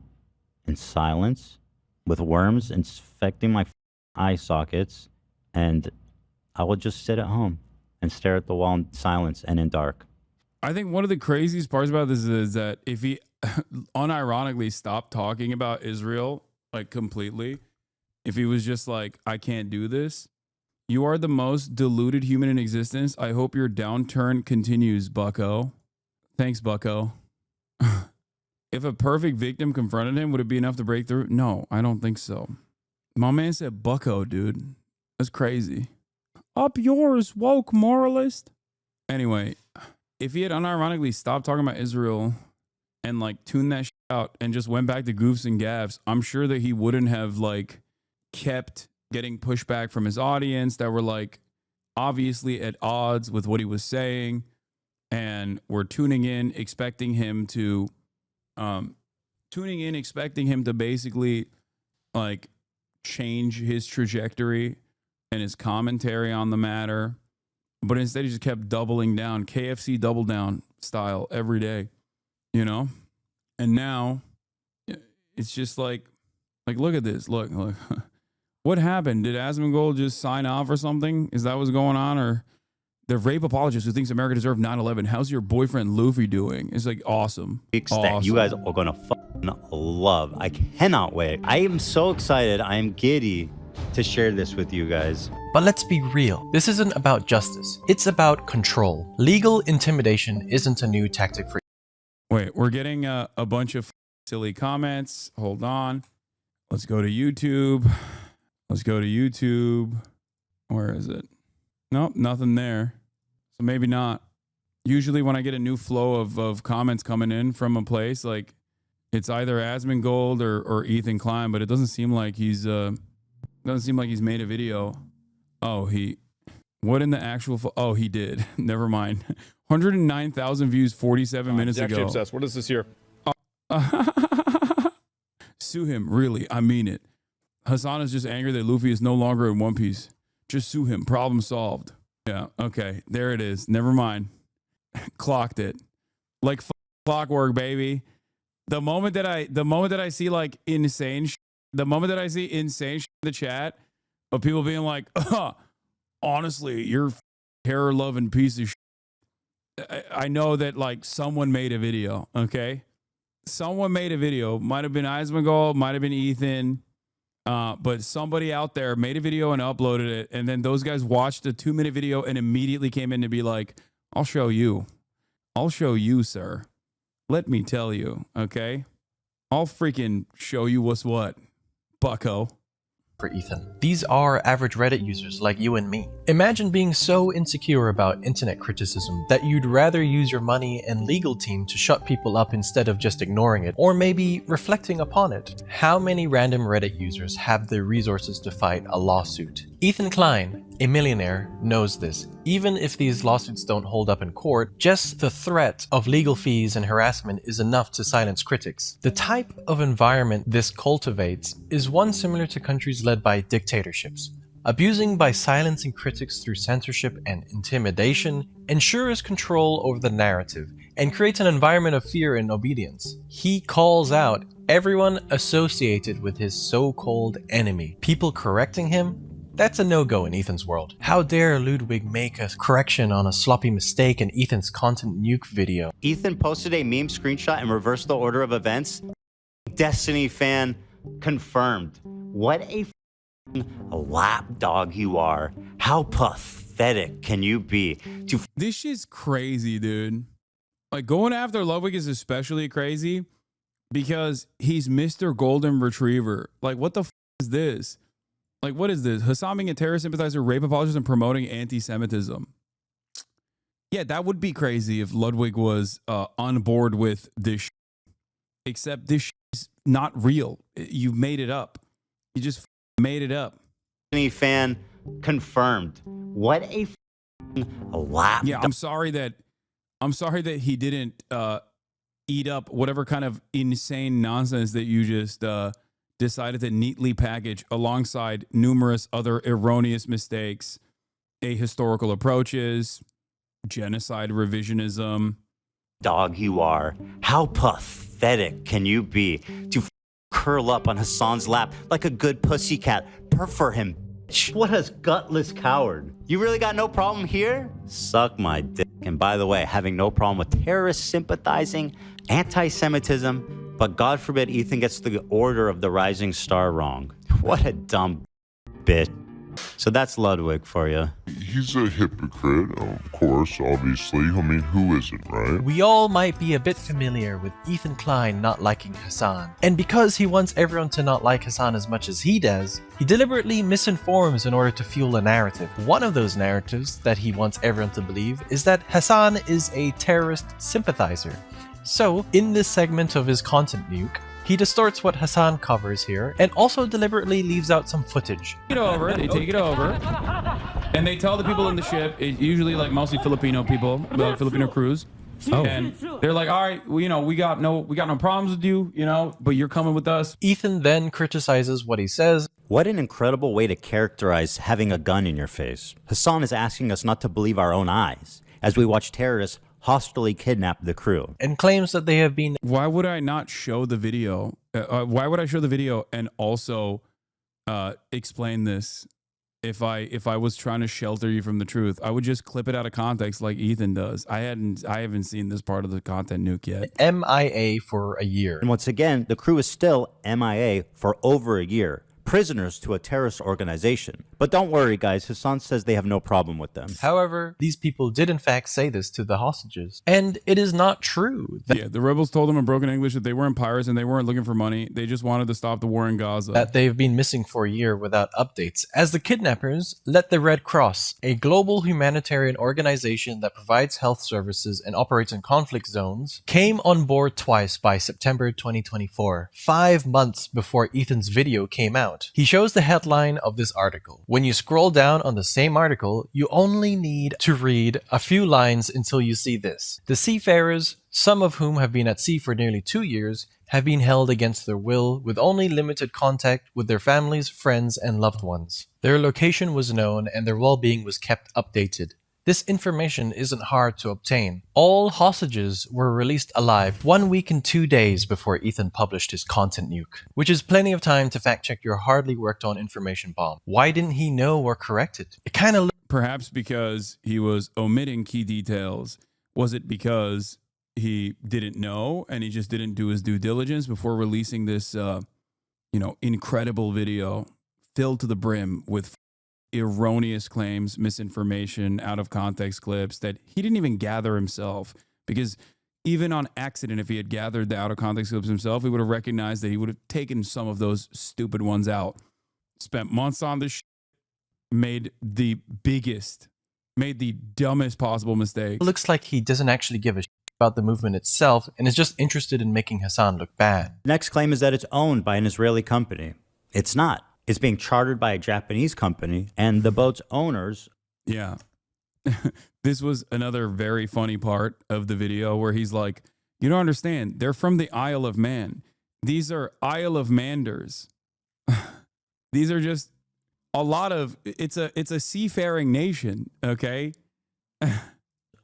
Speaker 2: in silence with worms infecting my eye sockets, and I will just sit at home and stare at the wall in silence and in dark.
Speaker 3: I think one of the craziest parts about this is that if he unironically stopped talking about Israel, like completely, if he was just like, I can't do this, you are the most deluded human in existence. I hope your downturn continues, bucko. Thanks, bucko. If a perfect victim confronted him, would it be enough to break through? No, I don't think so. My man said bucko, dude. That's crazy. Up yours, woke moralist. Anyway, if he had unironically stopped talking about Israel and like tuned that shit out and just went back to goofs and gaffs, I'm sure that he wouldn't have like kept getting pushback from his audience that were like obviously at odds with what he was saying and were tuning in expecting him to basically like change his trajectory and his commentary on the matter. But instead he just kept doubling down, KFC double down style every day, you know? And now it's just like look at this. Look. What happened? Did Asmongold just sign off or something? Is that what's going on? Or the rape apologist who thinks America deserved 9/11. How's your boyfriend Luffy doing? It's like awesome.
Speaker 7: That you guys are going to fucking love. I cannot wait. I am so excited. I am giddy to share this with you guys.
Speaker 1: But let's be real, this isn't about justice, it's about control. Legal intimidation isn't a new tactic for you.
Speaker 3: Wait, we're getting a bunch of silly comments. Hold on. Let's go to YouTube. Where is it? Nope, nothing there. So maybe not. Usually when I get a new flow of comments coming in from a place, like it's either Asmongold or Ethan Klein, but it doesn't seem like he's made a video. Oh, what in the actual oh, he did. Never mind. 109,000 views 47 minutes
Speaker 12: Jack
Speaker 3: ago.
Speaker 12: Chipsess, what is this here?
Speaker 3: Sue him, really. I mean it. Hasan is just angry that Luffy is no longer in One Piece. Just sue him. Problem solved. Yeah, okay. There it is. Never mind. Clocked it. Like clockwork, baby. The moment that I see like insane in the chat of people being like, honestly, you're terror loving piece of shit. I know that like someone made a video, okay? Someone made a video. Might have been Asmongold, might have been Ethan. But somebody out there made a video and uploaded it, and then those guys watched a 2-minute video and immediately came in to be like, I'll show you, sir. Let me tell you, okay? I'll freaking show you what's what, bucko.
Speaker 1: For Ethan. These are average Reddit users like you and me. Imagine being so insecure about internet criticism that you'd rather use your money and legal team to shut people up instead of just ignoring it, or maybe reflecting upon it. How many random Reddit users have the resources to fight a lawsuit? Ethan Klein, a millionaire, knows this. Even if these lawsuits don't hold up in court, just the threat of legal fees and harassment is enough to silence critics. The type of environment this cultivates is one similar to countries led by dictatorships. Abusing by silencing critics through censorship and intimidation ensures control over the narrative and creates an environment of fear and obedience. He calls out everyone associated with his so-called enemy. People correcting him? That's a no-go in Ethan's world. How dare Ludwig make a correction on a sloppy mistake in Ethan's content nuke video?
Speaker 2: Ethan posted a meme screenshot and reversed the order of events. Destiny fan confirmed. What a lapdog you are. How pathetic can you be?
Speaker 3: This shit's crazy, dude. Like, going after Ludwig is especially crazy because he's Mr. Golden Retriever. Like, what the is this? Like, what is this? Hasan being a terrorist sympathizer, rape apologist, and promoting anti-Semitism. Yeah, that would be crazy if Ludwig was on board with this. Except this is not real. You made it up. You just made it up.
Speaker 2: Any fan confirmed. What a lap.
Speaker 3: Yeah, I'm sorry that he didn't eat up whatever kind of insane nonsense that you just decided to neatly package alongside numerous other erroneous mistakes, ahistorical approaches, genocide revisionism.
Speaker 2: Dog you are. How pathetic can you be to curl up on Hasan's lap like a good pussycat? Purr for him, bitch. What a gutless coward. You really got no problem here? Suck my dick. And by the way, having no problem with terrorists sympathizing, anti-Semitism, but God forbid Ethan gets the order of the rising star wrong. What a dumb bitch. So that's Ludwig for you.
Speaker 6: He's a hypocrite, of course, obviously. I mean, who isn't, right?
Speaker 1: We all might be a bit familiar with Ethan Klein not liking Hasan. And because he wants everyone to not like Hasan as much as he does, he deliberately misinforms in order to fuel a narrative. One of those narratives that he wants everyone to believe is that Hasan is a terrorist sympathizer. So, in this segment of his content nuke, he distorts what Hasan covers here and also deliberately leaves out some footage.
Speaker 3: They take it over, and they tell the people in the ship, usually like mostly Filipino people, Filipino crews, and they're like, all right, well, we got no problems with you, but you're coming with us.
Speaker 1: Ethan then criticizes what he says.
Speaker 2: What an incredible way to characterize having a gun in your face. Hasan is asking us not to believe our own eyes as we watch terrorists hostilely kidnap the crew.
Speaker 1: And claims that they have been...
Speaker 3: Why would I not show the video? Why would I show the video and also explain this if I was trying to shelter you from the truth? I would just clip it out of context like Ethan does. I haven't seen this part of the content nuke yet.
Speaker 1: MIA for a year.
Speaker 2: And once again, the crew is still MIA for over a year. Prisoners to a terrorist organization. But don't worry, guys. Hasan says they have no problem with them.
Speaker 1: However, these people did in fact say this to the hostages. And it is not true.
Speaker 3: Yeah, the rebels told them in broken English that they weren't pirates and they weren't looking for money. They just wanted to stop the war in Gaza.
Speaker 1: That they've been missing for a year without updates, as the kidnappers let the Red Cross, a global humanitarian organization that provides health services and operates in conflict zones, came on board twice by September 2024, 5 months before Ethan's video came out. He shows the headline of this article. When you scroll down on the same article, you only need to read a few lines until you see this. The seafarers, some of whom have been at sea for nearly 2 years, have been held against their will with only limited contact with their families, friends, and loved ones. Their location was known and their well-being was kept updated. This information isn't hard to obtain. All hostages were released alive 1 week and 2 days before Ethan published his content nuke, which is plenty of time to fact-check your hardly worked-on information bomb. Why didn't he know or correct it? It kind of...
Speaker 3: Perhaps because he was omitting key details. Was it because he didn't know and he just didn't do his due diligence before releasing this, incredible video filled to the brim with erroneous claims, misinformation, out of context clips that he didn't even gather himself? Because even on accident, if he had gathered the out of context clips himself, he would have recognized that he would have taken some of those stupid ones out. Spent months on this shit, made the dumbest possible mistake.
Speaker 1: It looks like he doesn't actually give a shit about the movement itself and is just interested in making Hasan look bad.
Speaker 2: Next claim is that it's owned by an Israeli company. It's not. It's being chartered by a Japanese company, and the boat's owners.
Speaker 3: Yeah. This was another very funny part of the video where he's like, you don't understand. They're from the Isle of Man. These are Isle of Manders. These are just a lot of, it's a seafaring nation, okay?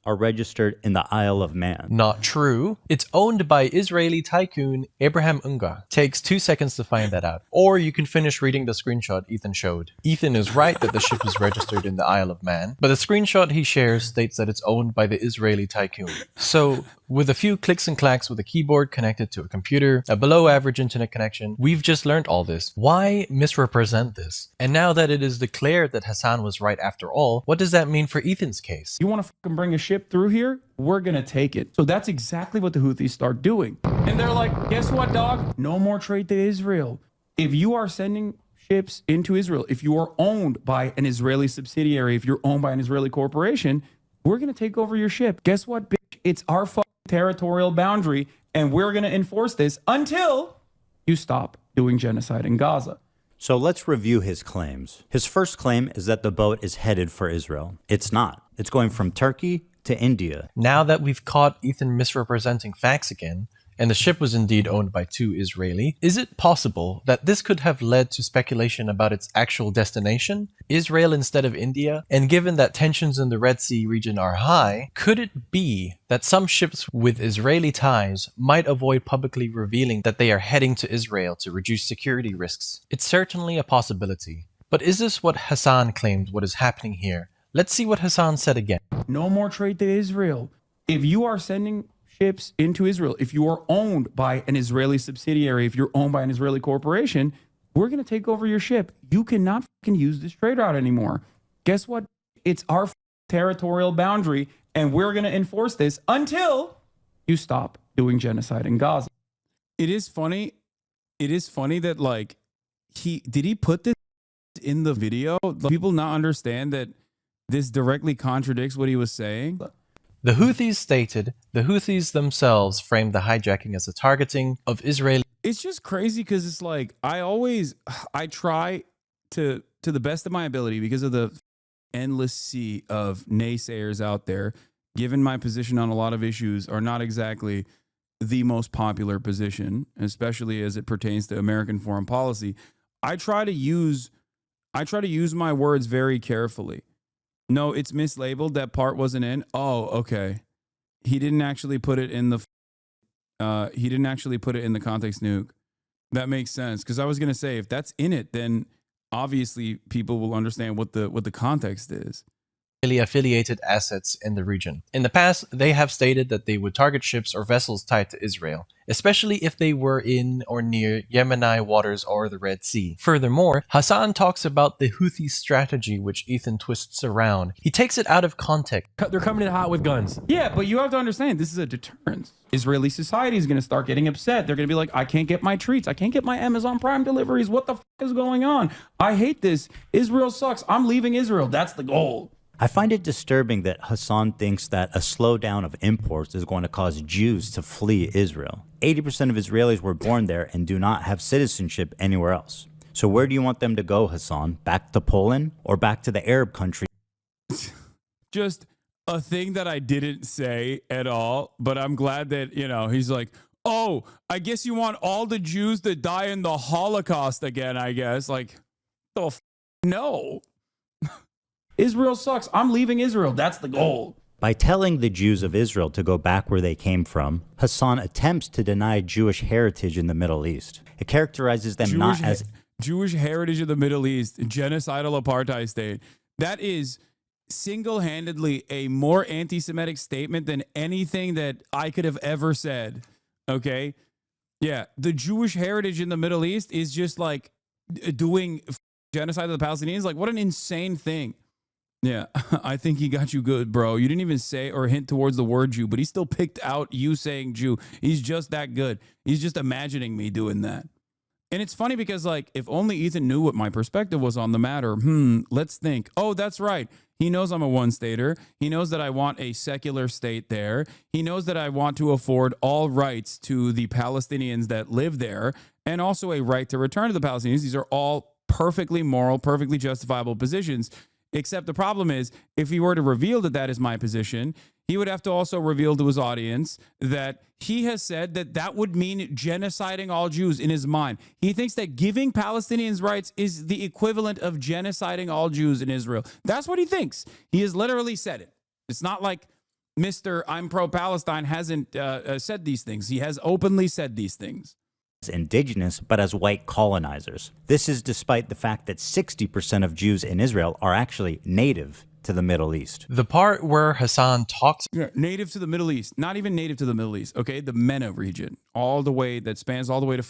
Speaker 2: Are registered in the Isle of Man.
Speaker 1: Not true. It's owned by Israeli tycoon Abraham Ungar. Takes 2 seconds to find that out. Or you can finish reading the screenshot Ethan showed. Ethan is right that the ship is registered in the Isle of Man, but the screenshot he shares states that it's owned by the Israeli tycoon. So, with a few clicks and clacks with a keyboard connected to a computer, a below average internet connection, we've just learned all this. Why misrepresent this? And now that it is declared that Hasan was right after all, what does that mean for Ethan's case?
Speaker 3: You want to fucking bring a ship through here? We're going to take it. So that's exactly what the Houthis start doing. And they're like, guess what, dog? No more trade to Israel. If you are sending ships into Israel, if you are owned by an Israeli subsidiary, if you're owned by an Israeli corporation, we're going to take over your ship. Guess what, bitch? It's our fucking territorial boundary, and we're going to enforce this until you stop doing genocide in Gaza.
Speaker 2: So let's review his claims. His first claim is that the boat is headed for Israel. It's not. It's going from Turkey to India.
Speaker 1: Now that we've caught Ethan misrepresenting facts again, and the ship was indeed owned by two Israeli, is it possible that this could have led to speculation about its actual destination, Israel instead of India? And given that tensions in the Red Sea region are high, could it be that some ships with Israeli ties might avoid publicly revealing that they are heading to Israel to reduce security risks? It's certainly a possibility. But is this what Hasan claimed what is happening here? Let's see what Hasan said again.
Speaker 3: No more trade to Israel. If you are sending ships into Israel, if you are owned by an Israeli subsidiary, if you're owned by an Israeli corporation, we're going to take over your ship. You cannot fucking use this trade route anymore. Guess what? It's our territorial boundary, and we're going to enforce this until you stop doing genocide in Gaza. It is funny. It is funny that, like, did he put this in the video? People not understand that this directly contradicts what he was saying.
Speaker 1: The Houthis stated the Houthis themselves framed the hijacking as a targeting of Israeli.
Speaker 3: It's just crazy because it's like I try to the best of my ability, because of the endless sea of naysayers out there, given my position on a lot of issues are not exactly the most popular position, especially as it pertains to American foreign policy. I try to use my words very carefully. No, it's mislabeled. That part wasn't in. Oh, okay. He didn't actually put it in the context nuke. That makes sense, because I was gonna say if that's in it, then obviously people will understand what the context is.
Speaker 1: Affiliated assets in the region. In the past, they have stated that they would target ships or vessels tied to Israel, especially if they were in or near Yemeni waters or the Red Sea. Furthermore, Hasan talks about the Houthi strategy, which Ethan twists around. He takes it out of context.
Speaker 12: They're coming in hot with guns.
Speaker 3: Yeah, but you have to understand, this is a deterrence. Israeli society is going to start getting upset. They're going to be like, I can't get my treats. I can't get my Amazon Prime deliveries. What the f is going on? I hate this. Israel sucks. I'm leaving Israel. That's the goal.
Speaker 2: I find it disturbing that Hasan thinks that a slowdown of imports is going to cause Jews to flee Israel. 80% of Israelis were born there and do not have citizenship anywhere else. So where do you want them to go, Hasan? Back to Poland or back to the Arab country?
Speaker 3: Just a thing that I didn't say at all, but I'm glad that, he's like, oh, I guess you want all the Jews to die in the Holocaust again, I guess. Like, no. Israel sucks. I'm leaving Israel. That's the goal.
Speaker 2: By telling the Jews of Israel to go back where they came from, Hasan attempts to deny Jewish heritage in the Middle East. It characterizes them not as
Speaker 3: Jewish heritage of the Middle East, genocidal apartheid state. That is single-handedly a more anti-Semitic statement than anything that I could have ever said. Okay? Yeah, the Jewish heritage in the Middle East is just like doing genocide of the Palestinians. Like, what an insane thing. Yeah, I think he got you good, bro. You didn't even say or hint towards the word Jew, but he still picked out you saying Jew. He's just that good. He's just imagining me doing that. And it's funny because, like, if only Ethan knew what my perspective was on the matter, let's think. Oh, that's right. He knows I'm a one-stater. He knows that I want a secular state there. He knows that I want to afford all rights to the Palestinians that live there and also a right to return to the Palestinians. These are all perfectly moral, perfectly justifiable positions. Except the problem is, if he were to reveal that that is my position, he would have to also reveal to his audience that he has said that that would mean genociding all Jews in his mind. He thinks that giving Palestinians rights is the equivalent of genociding all Jews in Israel. That's what he thinks. He has literally said it. It's not like Mr. I'm pro-Palestine hasn't said these things. He has openly said these things.
Speaker 2: Indigenous, but as white colonizers. This is despite the fact that 60% of Jews in Israel are actually native to the Middle East.
Speaker 1: The part where Hasan talks...
Speaker 3: Native to the Middle East. Not even native to the Middle East, okay? The MENA region, all the way, that spans all the way to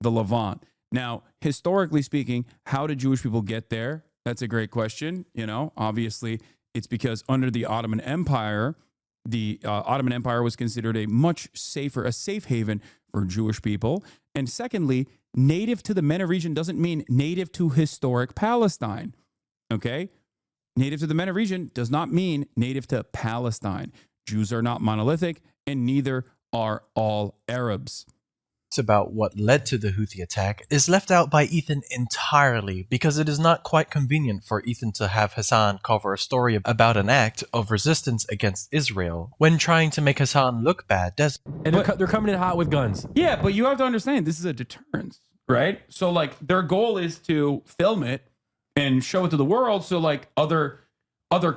Speaker 3: the Levant. Now, historically speaking, how did Jewish people get there? That's a great question. You know, obviously, it's because under the Ottoman Empire, the Ottoman Empire was considered a much safer, a safe haven for Jewish people. And secondly, native to the MENA region doesn't mean native to historic Palestine, okay? Native to the MENA region does not mean native to Palestine. Jews are not monolithic, and neither are all Arabs.
Speaker 1: About what led to the Houthi attack is left out by Ethan entirely because it is not quite convenient for Ethan to have Hasan cover a story about an act of resistance against Israel when trying to make Hasan look bad.
Speaker 12: And they're coming in hot with guns.
Speaker 3: Yeah, but you have to understand, this is a deterrence, right? So, like, their goal is to film it and show it to the world, so, like, other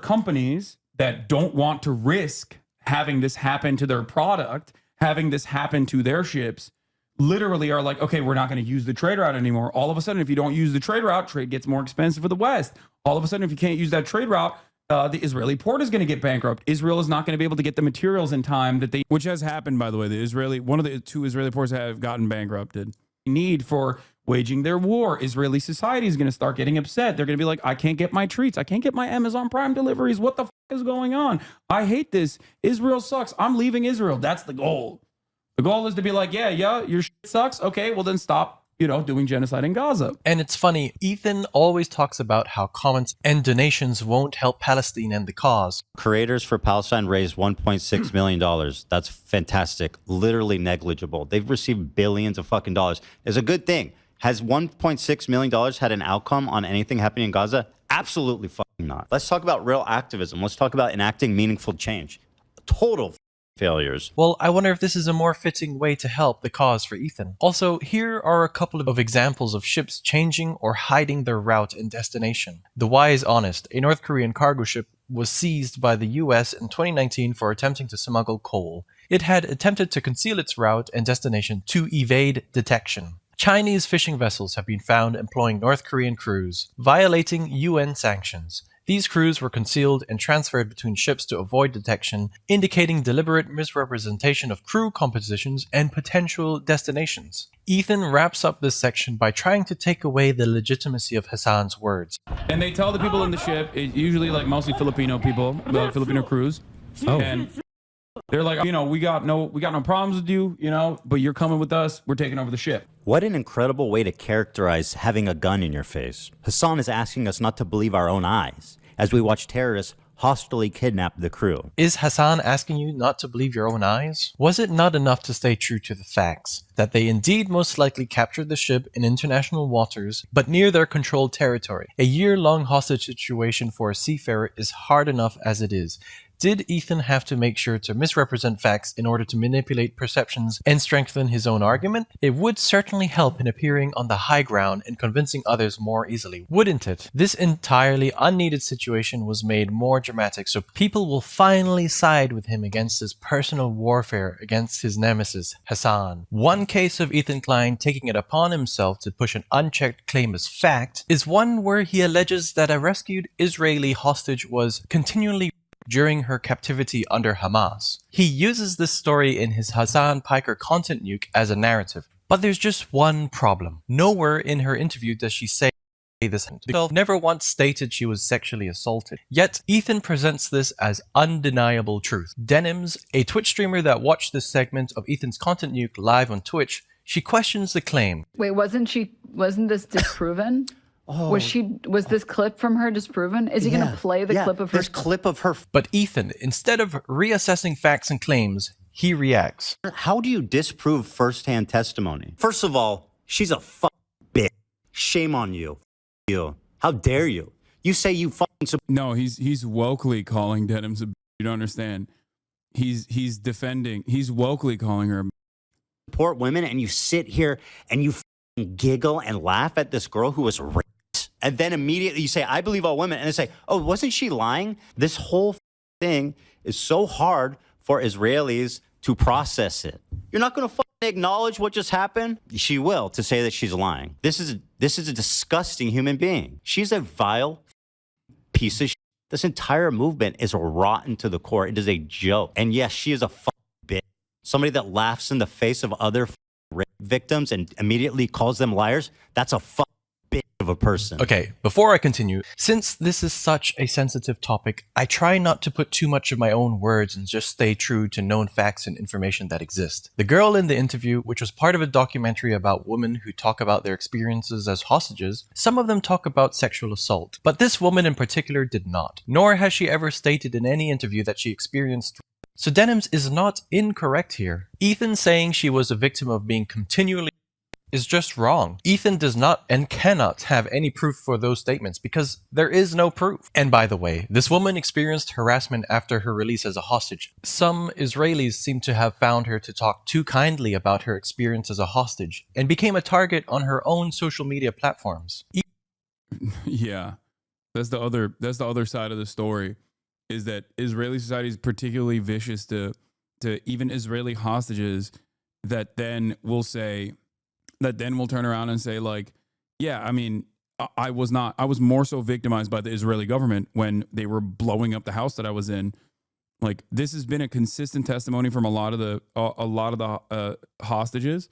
Speaker 3: companies that don't want to risk having this happen to their product, having this happen to their ships, literally are like, okay, we're not going to use the trade route anymore. All of a sudden, if you don't use the trade route, trade gets more expensive for the West. All of a sudden, if you can't use that trade route, the Israeli port is going to get bankrupt. Israel is not going to be able to get the materials in time that they, which has happened, by the way. One of the two Israeli ports have gotten bankrupted. Need for waging their war. Israeli society is going to start getting upset. They're going to be like, I can't get my treats. I can't get my Amazon Prime deliveries. What the is going on? I hate this. Israel sucks. I'm leaving Israel. That's the goal. The goal is to be like, yeah, your shit sucks. Okay, well then stop, doing genocide in Gaza.
Speaker 1: And it's funny, Ethan always talks about how comments and donations won't help Palestine and the cause.
Speaker 2: Creators for Palestine raised $1.6 million. That's fantastic. Literally negligible. They've received billions of fucking dollars. It's a good thing. Has $1.6 million had an outcome on anything happening in Gaza? Absolutely fucking not. Let's talk about real activism. Let's talk about enacting meaningful change. Total failures.
Speaker 1: Well, I wonder if this is a more fitting way to help the cause for Ethan. Also, here are a couple of examples of ships changing or hiding their route and destination. The Wise Honest, a North Korean cargo ship, was seized by the US in 2019 for attempting to smuggle coal. It had attempted to conceal its route and destination to evade detection. Chinese fishing vessels have been found employing North Korean crews, violating UN sanctions. These crews were concealed and transferred between ships to avoid detection, indicating deliberate misrepresentation of crew compositions and potential destinations. Ethan wraps up this section by trying to take away the legitimacy of Hasan's words.
Speaker 3: And they tell the people in the ship, usually like mostly Filipino people, Filipino crews, and they're like, we got no problems with you, but you're coming with us. We're taking over the ship.
Speaker 2: What an incredible way to characterize having a gun in your face. Hasan is asking us not to believe our own eyes as we watch terrorists hostilely kidnap the crew.
Speaker 1: Is Hasan asking you not to believe your own eyes? Was it not enough to stay true to the facts, that they indeed most likely captured the ship in international waters, but near their controlled territory? A year-long hostage situation for a seafarer is hard enough as it is. Did Ethan have to make sure to misrepresent facts in order to manipulate perceptions and strengthen his own argument? It would certainly help in appearing on the high ground and convincing others more easily, wouldn't it? This entirely unneeded situation was made more dramatic so people will finally side with him against his personal warfare against his nemesis, Hasan. One case of Ethan Klein taking it upon himself to push an unchecked claim as fact is one where he alleges that a rescued Israeli hostage was continually during her captivity under Hamas. He uses this story in his Hasan Piker content nuke as a narrative. But there's just one problem. Nowhere in her interview does she say this herself, never once stated she was sexually assaulted. Yet Ethan presents this as undeniable truth. Denims, a Twitch streamer that watched this segment of Ethan's content nuke live on Twitch, She questions the claim.
Speaker 13: Wait, wasn't this disproven? Was this clip from her disproven? Is he going to play the clip of her?
Speaker 7: This clip of her.
Speaker 1: But Ethan, instead of reassessing facts and claims, he reacts.
Speaker 7: How do you disprove firsthand testimony? First of all, she's a fucking bitch. Shame on you. You. How dare you? You say you fucking.
Speaker 3: No, he's wokely calling Denims a bitch. You don't understand. He's defending. He's wokely calling her a bitch.
Speaker 7: Support women, and you sit here and you fucking giggle and laugh at this girl who was raped, and then immediately you say, "I believe all women," and they say, "Oh, wasn't she lying?" This whole thing is so hard for Israelis to process it. You're not going to fucking acknowledge what just happened? She will, to say that she's lying. This is a disgusting human being. She's a vile piece of shit. This entire movement is rotten to the core. It is a joke. And yes, she is a fucking bitch. Somebody that laughs in the face of other rape victims and immediately calls them liars, that's a fucking bitch of a person.
Speaker 1: Okay, before I continue, since this is such a sensitive topic, I try not to put too much of my own words and just stay true to known facts and information that exist. The girl in the interview, which was part of a documentary about women who talk about their experiences as hostages, some of them talk about sexual assault, but this woman in particular did not, nor has she ever stated in any interview that she experienced. So Denims is not incorrect here. Ethan saying she was a victim of being continually is just wrong. Ethan does not and cannot have any proof for those statements because there is no proof. And by the way, this woman experienced harassment after her release as a hostage. Some Israelis seem to have found her to talk too kindly about her experience as a hostage and became a target on her own social media platforms.
Speaker 3: Yeah, that's the other side of the story, is that Israeli society is particularly vicious to even Israeli hostages that then will turn around and say, like, yeah, I mean, I was more so victimized by the Israeli government when they were blowing up the house that I was in. Like, this has been a consistent testimony from a lot of the hostages,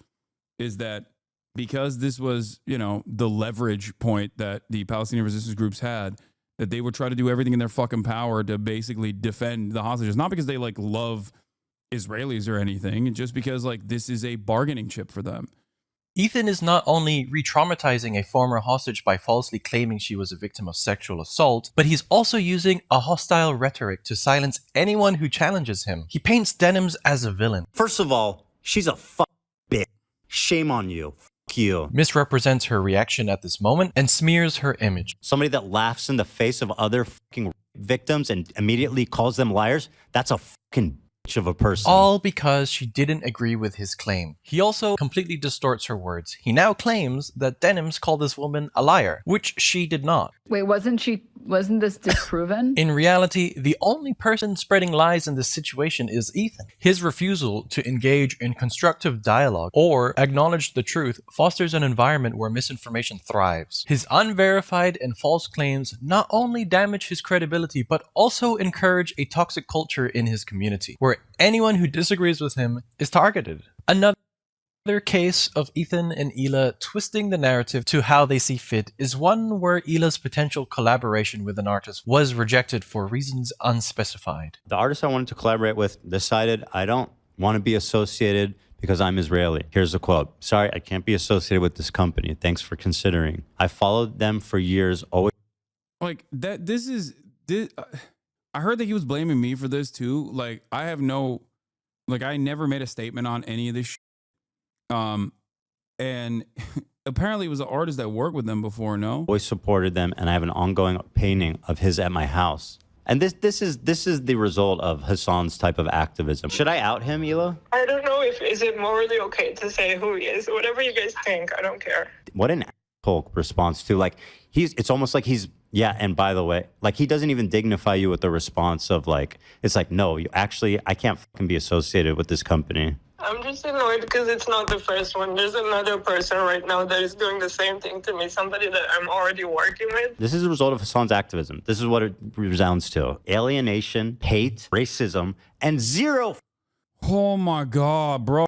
Speaker 3: is that because this was, the leverage point that the Palestinian resistance groups had, that they would try to do everything in their fucking power to basically defend the hostages, not because they like love Israelis or anything, just because like this is a bargaining chip for them.
Speaker 1: Ethan is not only re-traumatizing a former hostage by falsely claiming she was a victim of sexual assault, but he's also using a hostile rhetoric to silence anyone who challenges him. He paints Denims as a villain.
Speaker 7: First of all, she's a fucking bitch. Shame on you. Fuck you.
Speaker 1: Misrepresents her reaction at this moment and smears her image.
Speaker 7: Somebody that laughs in the face of other fucking victims and immediately calls them liars, that's a fucking bitch of a person.
Speaker 1: All because she didn't agree with his claim. He also completely distorts her words. He now claims that Denims called this woman a liar, which she did not.
Speaker 13: Wait, wasn't this disproven?
Speaker 1: In reality, the only person spreading lies in this situation is Ethan. His refusal to engage in constructive dialogue or acknowledge the truth fosters an environment where misinformation thrives. His unverified and false claims not only damage his credibility, but also encourage a toxic culture in his community, where anyone who disagrees with him is targeted. Another case of Ethan and Hila twisting the narrative to how they see fit is one where Hila's potential collaboration with an artist was rejected for reasons unspecified.
Speaker 7: The artist I wanted to collaborate with decided, I don't want to be associated because I'm Israeli. Here's the quote. Sorry, I can't be associated with this company. Thanks for considering. I followed them for years, always.
Speaker 3: Like that, I heard that he was blaming me for this too. Like, I never made a statement on any of this shit. And apparently it was an artist that worked with them before, no?
Speaker 7: Always supported them, and I have an ongoing painting of his at my house. And this is the result of Hasan's type of activism. Should I out him, Hila?
Speaker 14: I don't know is it morally okay to say who he is. Whatever you guys think, I don't care.
Speaker 7: What an asshole response to, like, it's almost like he's, yeah, and by the way, like, he doesn't even dignify you with the response of, like, it's like, no, I can't fucking be associated with this company.
Speaker 14: I'm just annoyed because it's not the first one. There's another person right now that is doing the same thing to me, somebody that I'm already working with.
Speaker 7: This is a result of Hasan's activism. This is what it resounds to. Alienation, hate, racism, and zero.
Speaker 3: Oh my God, bro.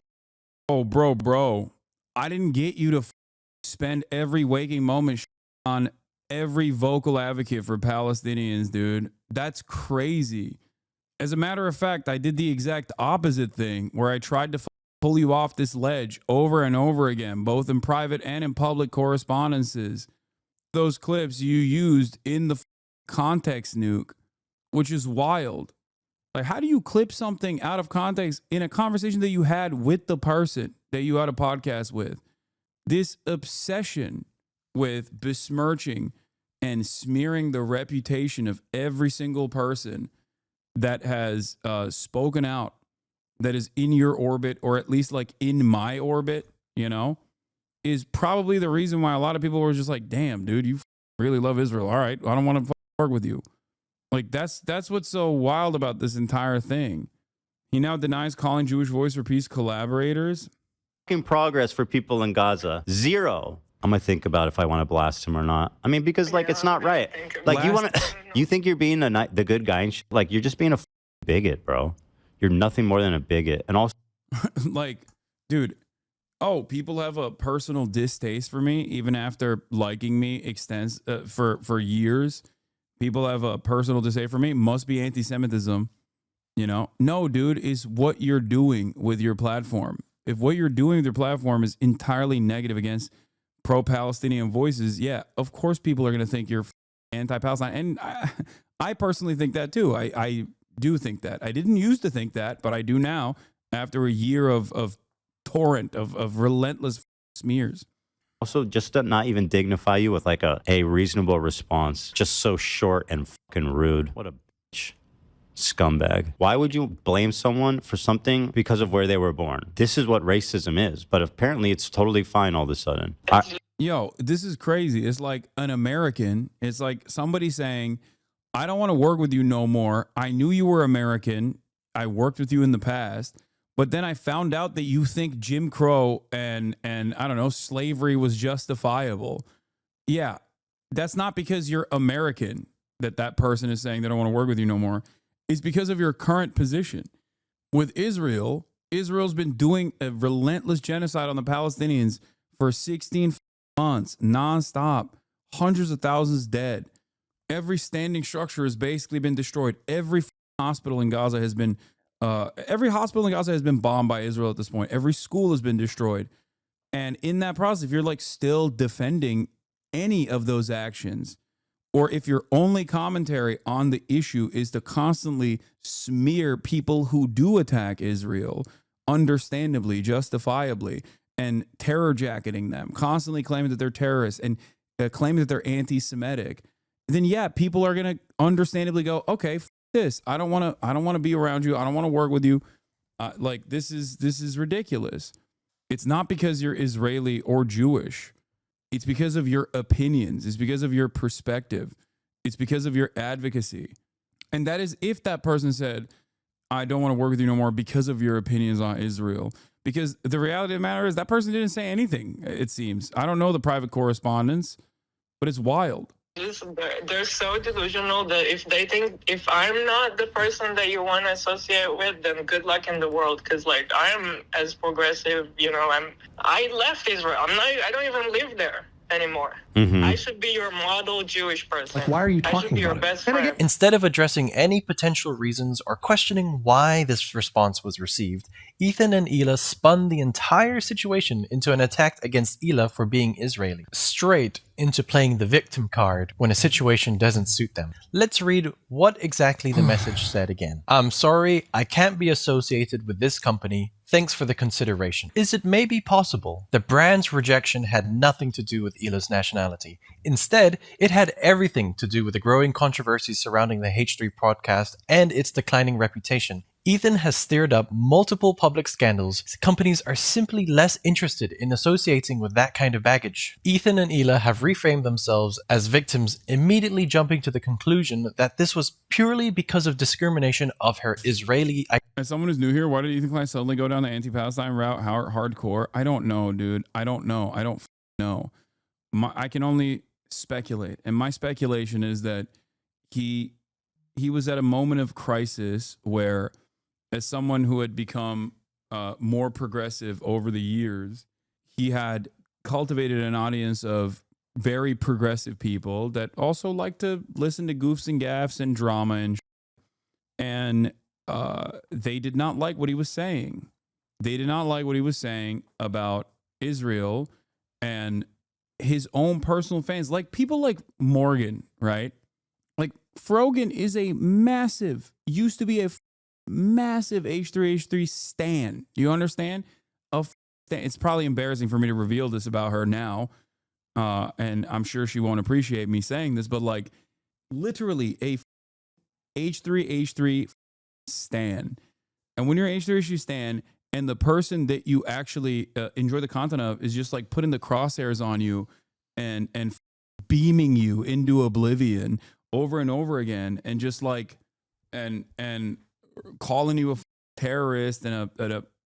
Speaker 3: Oh, bro. I didn't get you to spend every waking moment on every vocal advocate for Palestinians, dude. That's crazy. As a matter of fact, I did the exact opposite thing where I tried to pull you off this ledge over and over again, both in private and in public correspondences. Those clips you used in the context nuke, which is wild. Like, how do you clip something out of context in a conversation that you had with the person that you had a podcast with? This obsession with besmirching and smearing the reputation of every single person that has spoken out, that is in your orbit, or at least like in my orbit, you know, is probably the reason why a lot of people were just like, damn, dude, you really love Israel. All right, I don't want to work with you. Like, that's what's so wild about this entire thing. He now denies calling Jewish Voice for Peace collaborators.
Speaker 2: In progress for people in Gaza. 0. I'm gonna think about if I want to blast him or not. I mean, because like it's not right. Like you want to, you think you're being the good guy and like you're just being a bigot, bro. You're nothing more than a bigot. And also,
Speaker 3: like, dude, oh, people have a personal distaste for me even after liking me for years. People have a personal distaste for me. Must be anti-Semitism. You know, no, dude, is what you're doing with your platform. If what you're doing with your platform is entirely negative against pro-Palestinian voices, yeah, of course people are going to think you're anti-Palestine. And I personally think that too. I do think that. I didn't used to think that, but I do now after a year of torrent of relentless smears.
Speaker 2: Also, just to not even dignify you with like a reasonable response. Just so short and fucking rude. What a bitch. Scumbag. Why would you blame someone for something because of where they were born? This is what racism is, but apparently it's totally fine all of a sudden.
Speaker 3: Yo, this is crazy. It's like an American. It's like somebody saying, I don't want to work with you no more. I knew you were American. I worked with you in the past, but then I found out that you think Jim Crow and I don't know, slavery was justifiable. Yeah, that's not because you're American that person is saying they don't want to work with you no more. Is because of your current position. With Israel, Israel's been doing a relentless genocide on the Palestinians for 16 months, nonstop, hundreds of thousands dead. Every standing structure has basically been destroyed. Every hospital in Gaza has been bombed by Israel at this point. Every school has been destroyed. And in that process, if you're like still defending any of those actions, or if your only commentary on the issue is to constantly smear people who do attack Israel, understandably, justifiably, and terror jacketing them, constantly claiming that they're terrorists and claiming that they're anti-Semitic, then yeah, people are gonna understandably go, okay, this, I don't want to be around you. I don't want to work with you. Like this is ridiculous. It's not because you're Israeli or Jewish. It's because of your opinions. It's because of your perspective. It's because of your advocacy. And that is if that person said, I don't want to work with you no more because of your opinions on Israel. Because the reality of the matter is that person didn't say anything, it seems. I don't know the private correspondence, but it's wild.
Speaker 14: They're so delusional that if they think if I'm not the person that you want to associate with, then good luck in the world. Because like I'm as progressive, you know, I left Israel. I don't even live there anymore.
Speaker 2: Mm-hmm.
Speaker 14: I should be your model Jewish person.
Speaker 1: Like, why are you
Speaker 14: I should
Speaker 1: talking
Speaker 14: be your
Speaker 1: about
Speaker 14: best friend.
Speaker 1: Instead of addressing any potential reasons or questioning why this response was received, Ethan and Hila spun the entire situation into an attack against Hila for being Israeli, straight into playing the victim card when a situation doesn't suit them. Let's read what exactly the message said again. I'm sorry, I can't be associated with this company. Thanks for the consideration. Is it maybe possible the brand's rejection had nothing to do with Hila's nationality? Instead, it had everything to do with the growing controversies surrounding the H3 podcast and its declining reputation. Ethan has stirred up multiple public scandals. Companies are simply less interested in associating with that kind of baggage. Ethan and Hila have reframed themselves as victims, immediately jumping to the conclusion that this was purely because of discrimination of her Israeli.
Speaker 3: As someone who's new here, why did Ethan Klein suddenly go down the anti-Palestine route? Hardcore? I don't know, dude. I don't know. I don't know. I can only speculate, and my speculation is that he was at a moment of crisis where, as someone who had become more progressive over the years, he had cultivated an audience of very progressive people that also like to listen to goofs and gaffs and drama and they did not like what he was saying. They did not like what he was saying about Israel and his own personal fans, like people like Morgan, right? Like Frogan is a used to be a massive H3 stan. Do you understand? It's probably embarrassing for me to reveal this about her now. And I'm sure she won't appreciate me saying this, but like literally a H3 stan. And when you're an H3 stan and the person that you actually enjoy the content of is just like putting the crosshairs on you and beaming you into oblivion over and over again, and just like and calling you a terrorist and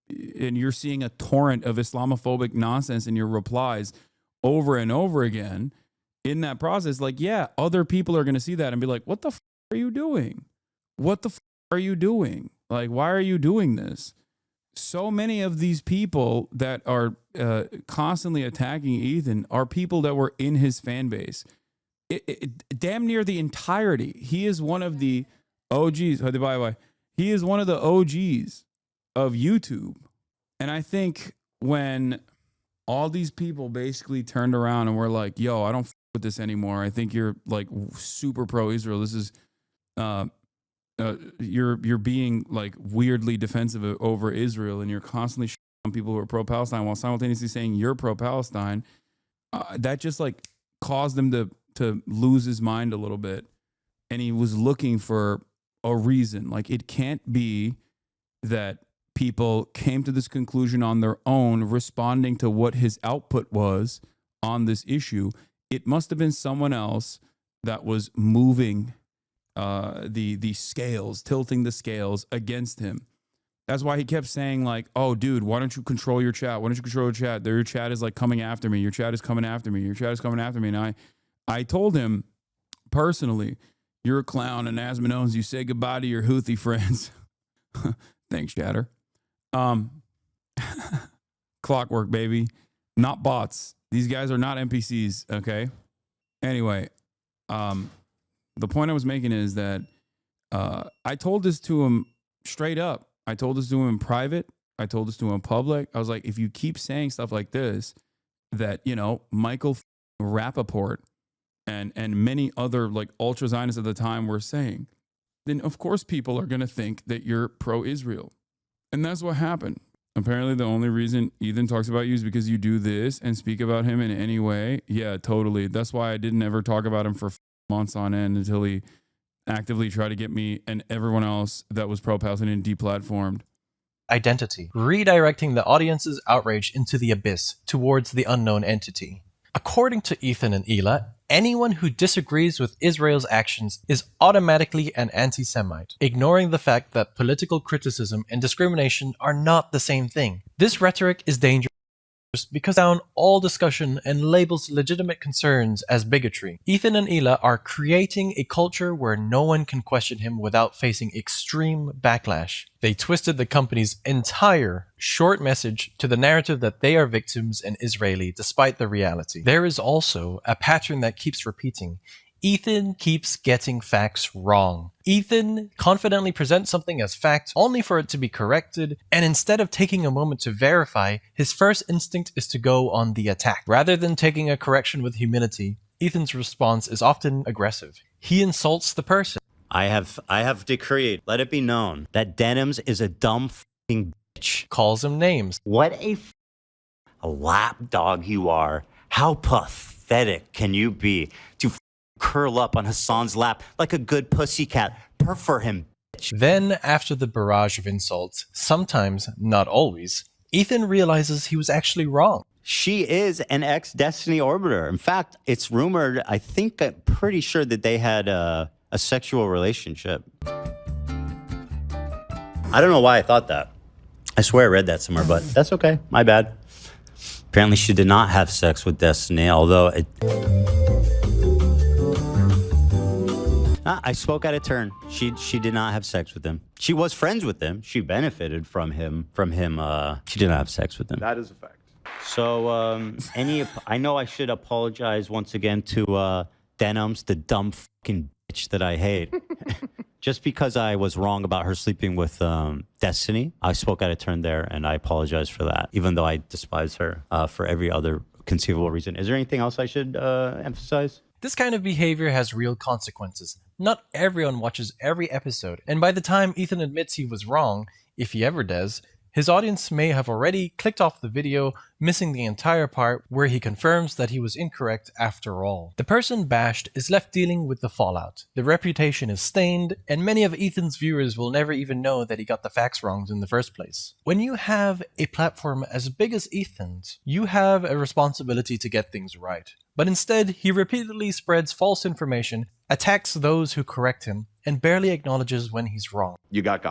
Speaker 3: and you're seeing a torrent of Islamophobic nonsense in your replies over and over again in that process, like, yeah, other people are going to see that and be like, what the are you doing? What the are you doing? Like, why are you doing this? So many of these people that are constantly attacking Ethan are people that were in his fan base. Damn near the entirety. He is one of the OGs. He is one of the OGs of YouTube. And I think when all these people basically turned around and were like, yo, I don't with this anymore. I think you're like super pro-Israel. This is you're being like weirdly defensive over Israel, and you're constantly on people who are pro-Palestine while simultaneously saying you're pro-Palestine. That just like caused him to lose his mind a little bit, and he was looking for a reason. Like, it can't be that people came to this conclusion on their own, responding to what his output was on this issue. It must have been someone else that was moving the scales, tilting the scales against him. That's why he kept saying like, oh, dude, why don't you control your chat? Why don't you control your chat? Your chat is like coming after me. Your chat is coming after me. Your chat is coming after me. And I told him personally, you're a clown, and Asman owns you. Say goodbye to your Houthi friends. Thanks, chatter. Clockwork, baby. Not bots. These guys are not NPCs, okay? Anyway, the point I was making is that I told this to him straight up. I told this to him in private. I told this to him in public. I was like, if you keep saying stuff like this, that, you know, Michael Rappaport and many other like ultra Zionists at the time were saying, then of course people are going to think that you're pro-Israel. And that's what happened. Apparently the only reason Ethan talks about you is because you do this and speak about him in any way. Yeah, totally. That's why I didn't ever talk about him for months on end until he actively tried to get me and everyone else that was pro-Palestinian deplatformed.
Speaker 1: Identity, redirecting the audience's outrage into the abyss towards the unknown entity. According to Ethan and Ela, anyone who disagrees with Israel's actions is automatically an anti-Semite, ignoring the fact that political criticism and discrimination are not the same thing. This rhetoric is dangerous because it down all discussion and labels legitimate concerns as bigotry. Ethan and Ela are creating a culture where no one can question him without facing extreme backlash. They twisted the company's entire short message to the narrative that they are victims and Israeli, despite the reality. There is also a pattern that keeps repeating. Ethan keeps getting facts wrong. Ethan confidently presents something as fact only for it to be corrected, and instead of taking a moment to verify, his first instinct is to go on the attack. Rather than taking a correction with humility, Ethan's response is often aggressive. He insults the person.
Speaker 7: I have decreed, let it be known, that Denims is a dumb f***ing bitch.
Speaker 1: Calls him names.
Speaker 7: What a lapdog you are. How pathetic can you be to curl up on Hasan's lap like a good pussycat? Prefer him, bitch.
Speaker 1: Then, after the barrage of insults, sometimes, not always, Ethan realizes he was actually wrong.
Speaker 7: She is an ex-Destiny Orbiter. In fact, it's rumored, I'm pretty sure that they had a sexual relationship. I don't know why I thought that. I swear I read that somewhere, but that's okay. My bad. Apparently she did not have sex with Destiny, although I spoke out of turn. She did not have sex with him. She was friends with him. She benefited from him. She did not have sex with him.
Speaker 9: That is a fact.
Speaker 7: So I know I should apologize once again to Denims, the dumb fucking bitch that I hate. just because I was wrong about her sleeping with Destiny, I spoke out of turn there, and I apologize for that, even though I despise her for every other conceivable reason. Is there anything else I should emphasize?
Speaker 1: This kind of behavior has real consequences. Not everyone watches every episode, and by the time Ethan admits he was wrong, if he ever does, his audience may have already clicked off the video, missing the entire part where he confirms that he was incorrect after all. The person bashed is left dealing with the fallout. The reputation is stained, and many of Ethan's viewers will never even know that he got the facts wrong in the first place. When you have a platform as big as Ethan's, you have a responsibility to get things right. But instead, he repeatedly spreads false information, attacks those who correct him, and barely acknowledges when he's wrong.
Speaker 9: You got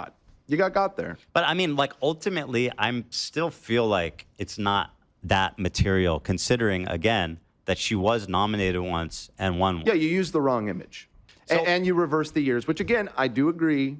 Speaker 9: there.
Speaker 7: But I mean, like, ultimately, I still feel like it's not that material, considering, again, that she was nominated once and won one.
Speaker 9: Yeah, you used the wrong image. And you reversed the years, which, again, I do agree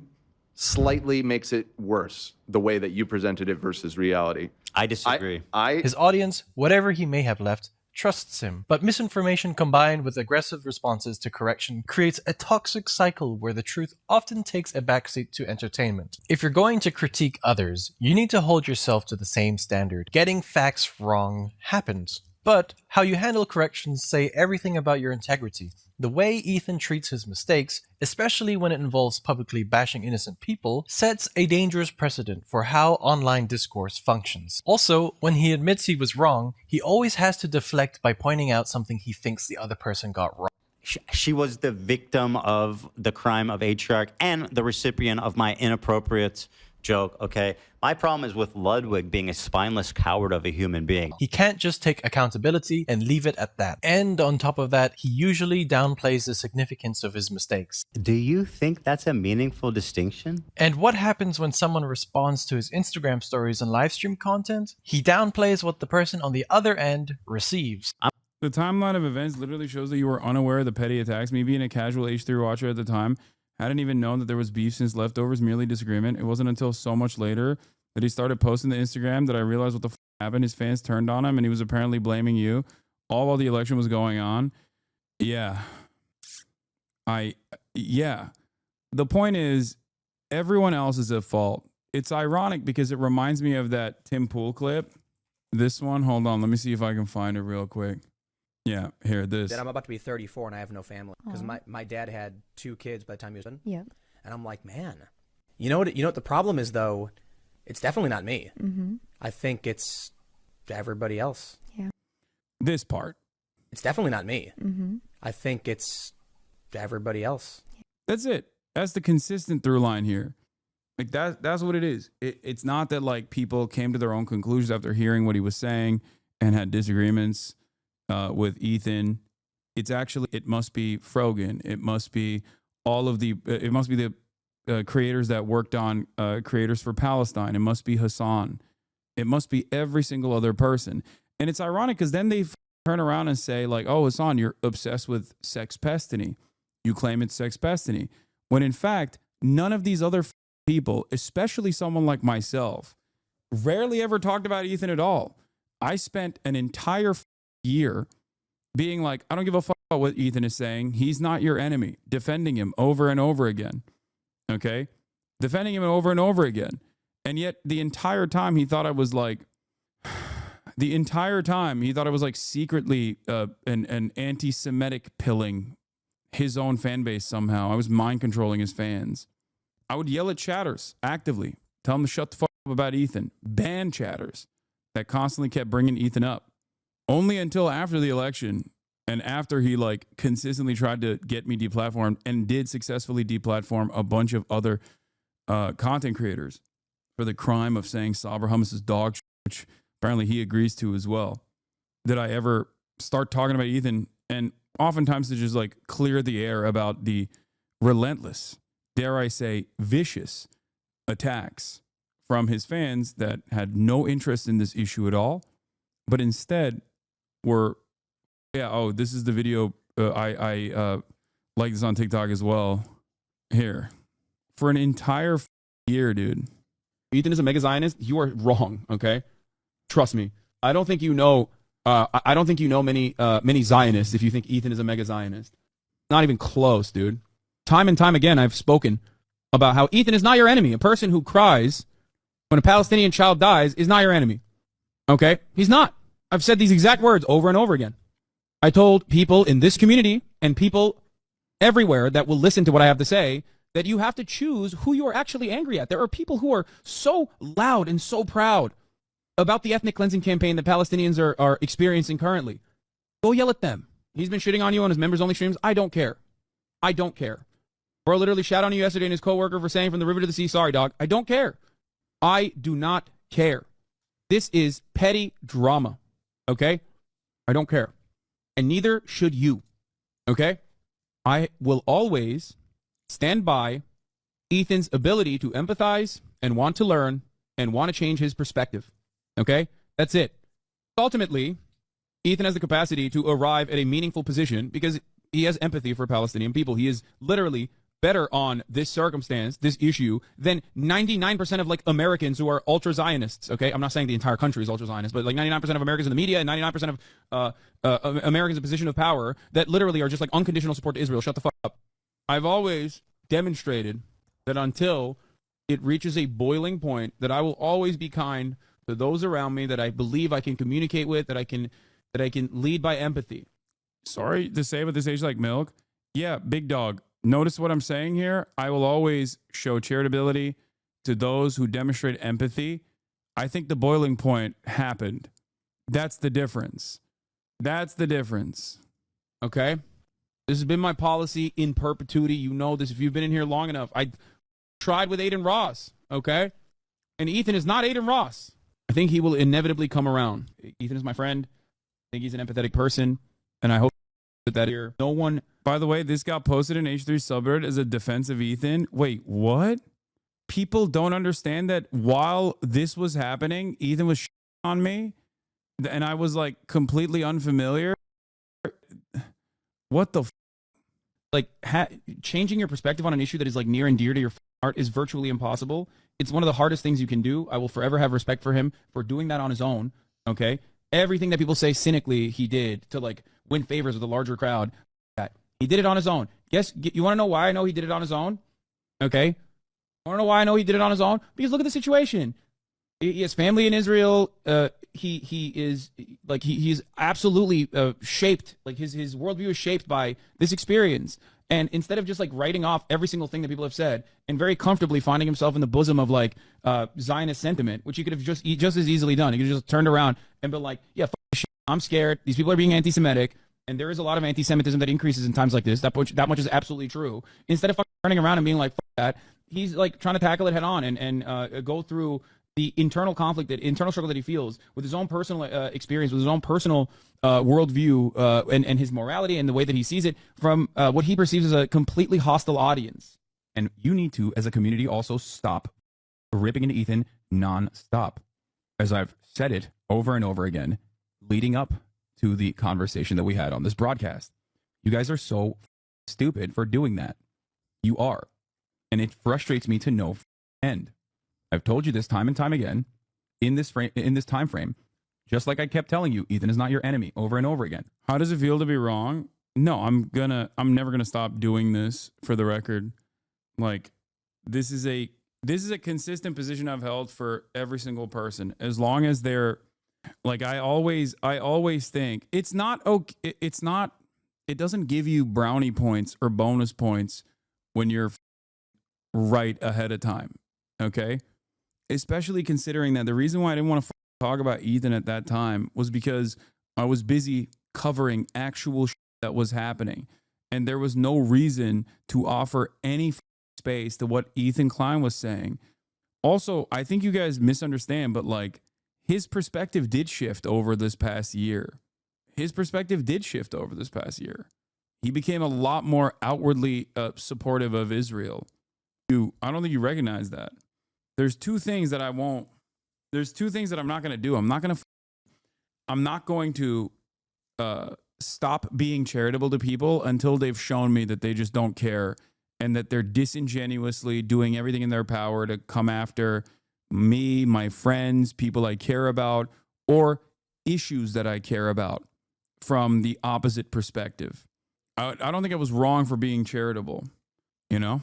Speaker 9: slightly makes it worse, the way that you presented it versus reality.
Speaker 7: I disagree.
Speaker 1: His audience, whatever he may have left, trusts him, but misinformation combined with aggressive responses to correction creates a toxic cycle where the truth often takes a backseat to entertainment. If you're going to critique others, you need to hold yourself to the same standard. Getting facts wrong happens, but how you handle corrections say everything about your integrity. The way Ethan treats his mistakes, especially when it involves publicly bashing innocent people, sets a dangerous precedent for how online discourse functions. Also, when he admits he was wrong, he always has to deflect by pointing out something he thinks the other person got wrong.
Speaker 7: She was the victim of the crime of patriarch and the recipient of my inappropriate joke, okay? My problem is with Ludwig being a spineless coward of a human being.
Speaker 1: He can't just take accountability and leave it at that. And on top of that, he usually downplays the significance of his mistakes.
Speaker 7: Do you think that's a meaningful distinction?
Speaker 1: And what happens when someone responds to his Instagram stories and livestream content? He downplays what the person on the other end receives.
Speaker 3: The timeline of events literally shows that you were unaware of the petty attacks. Me being a casual H3 watcher at the time, hadn't even known that there was beef since leftovers, merely disagreement. It wasn't until so much later that he started posting to Instagram that I realized what the happened. His fans turned on him and he was apparently blaming you all while the election was going on. Yeah. The point is, everyone else is at fault. It's ironic because it reminds me of that Tim Pool clip. This one, hold on, let me see if I can find it real quick. Yeah, here, this.
Speaker 15: That I'm about to be 34 and I have no family because my dad had 2 kids by the time he was done.
Speaker 16: Yeah.
Speaker 15: And I'm like, man, you know what the problem is though? It's definitely not me.
Speaker 16: Mm-hmm.
Speaker 15: I think it's everybody else.
Speaker 16: Yeah.
Speaker 3: This part.
Speaker 15: It's definitely not me.
Speaker 16: Mm-hmm.
Speaker 15: I think it's everybody else.
Speaker 3: That's it. That's the consistent through line here. Like that's what it is. It's not that like people came to their own conclusions after hearing what he was saying and had disagreements with Ethan. It's actually, it must be Frogan. It must be it must be the creators that worked on Creators for Palestine. It must be Hasan. It must be every single other person. And it's ironic because then they turn around and say like, oh, Hasan, you're obsessed with sex pestiny. You claim it's sex pestiny. When in fact, none of these other people, especially someone like myself, rarely ever talked about Ethan at all. I spent an entire year being like, I don't give a fuck about what Ethan is saying. He's not your enemy. Defending him over and over again. Okay? Defending him over and over again. And yet the entire time he thought I was like, secretly an anti-Semitic pilling his own fan base somehow. I was mind controlling his fans. I would yell at chatters actively, tell them to shut the fuck up about Ethan, ban chatters that constantly kept bringing Ethan up. Only until after the election and after he like consistently tried to get me deplatformed and did successfully deplatform a bunch of other content creators for the crime of saying Sabra Hummus's dog, which apparently he agrees to as well, did I ever start talking about Ethan, and oftentimes to just like clear the air about the relentless, dare I say, vicious attacks from his fans that had no interest in this issue at all, but instead were, this is the video. I like this on TikTok as well. Here. For an entire year, dude.
Speaker 17: Ethan is a mega Zionist. You are wrong, okay? Trust me. I don't think you know many Zionists if you think Ethan is a mega Zionist. Not even close, dude. Time and time again, I've spoken about how Ethan is not your enemy. A person who cries when a Palestinian child dies is not your enemy. Okay? He's not. I've said these exact words over and over again. I told people in this community and people everywhere that will listen to what I have to say that you have to choose who you are actually angry at. There are people who are so loud and so proud about the ethnic cleansing campaign that Palestinians are experiencing currently. Go yell at them. He's been shitting on you on his members-only streams. I don't care. I don't care. Bro literally shat on you yesterday and his coworker for saying from the river to the sea, sorry, dog. I don't care. I do not care. This is petty drama. Okay? I don't care. And neither should you. Okay? I will always stand by Ethan's ability to empathize and want to learn and want to change his perspective. Okay? That's it. Ultimately, Ethan has the capacity to arrive at a meaningful position because he has empathy for Palestinian people. He is literally better on this circumstance, this issue, than 99% of like Americans who are ultra-Zionists. Okay? I'm not saying the entire country is ultra-Zionist, but like 99% of Americans in the media and 99% of Americans in position of power that literally are just like unconditional support to Israel. Shut the fuck up. I've always demonstrated that until it reaches a boiling point, that I will always be kind to those around me that I believe I can communicate with, that I can lead by empathy.
Speaker 3: Sorry to say, but this age like milk. Yeah, big dog. Notice what I'm saying here. I will always show charitability to those who demonstrate empathy. I think the boiling point happened. That's the difference. That's the difference.
Speaker 17: Okay? This has been my policy in perpetuity. You know this if you've been in here long enough. I tried with Aiden Ross, okay? And Ethan is not Aiden Ross. I think he will inevitably come around. Ethan is my friend. I think he's an empathetic person. And I hope that here, no one...
Speaker 3: By the way, this got posted in H3 subreddit as a defense of Ethan. Wait, what? People don't understand that while this was happening, Ethan was on me, and I was like completely unfamiliar. What the
Speaker 17: like changing your perspective on an issue that is like near and dear to your heart is virtually impossible. It's one of the hardest things you can do. I will forever have respect for him for doing that on his own. Okay, everything that people say cynically he did to like win favors with a larger crowd, that he did it on his own. You want to know why I know he did it on his own? Okay, want to know why I know he did it on his own? Because look at the situation. He has family in Israel. He is absolutely shaped. Like his worldview is shaped by this experience. And instead of just like writing off every single thing that people have said and very comfortably finding himself in the bosom of like Zionist sentiment, which he could have just as easily done. He could have just turned around and been like, yeah, fuck this shit. I'm scared. These people are being anti-Semitic. And there is a lot of anti-Semitism that increases in times like this. That much is absolutely true. Instead of turning around and being like, fuck that, he's like trying to tackle it head on and go through the internal conflict, the internal struggle that he feels with his own personal experience, with his own personal worldview and his morality and the way that he sees it from what he perceives as a completely hostile audience. And you need to, as a community, also stop ripping into Ethan nonstop. As I've said it over and over again, leading up to the conversation that we had on this broadcast. You guys are so stupid for doing that. You are. And it frustrates me to no end. I've told you this time and time again in this time frame, just like I kept telling you, Ethan is not your enemy over and over again.
Speaker 3: How does it feel to be wrong? No, I'm never gonna stop doing this, for the record. Like, this is a consistent position I've held for every single person. As long as they're like, I always think it's not okay. It doesn't give you brownie points or bonus points when you're right ahead of time. Okay. Especially considering that the reason why I didn't want to talk about Ethan at that time was because I was busy covering actual shit that was happening. And there was no reason to offer any space to what Ethan Klein was saying. Also, I think you guys misunderstand, but like, his perspective did shift over this past year. He became a lot more outwardly supportive of Israel. I don't think you recognize that. There's two things that I'm not going to do. I'm not going to stop being charitable to people until they've shown me that they just don't care and that they're disingenuously doing everything in their power to come after me, my friends, people I care about, or issues that I care about from the opposite perspective. I don't think I was wrong for being charitable, you know?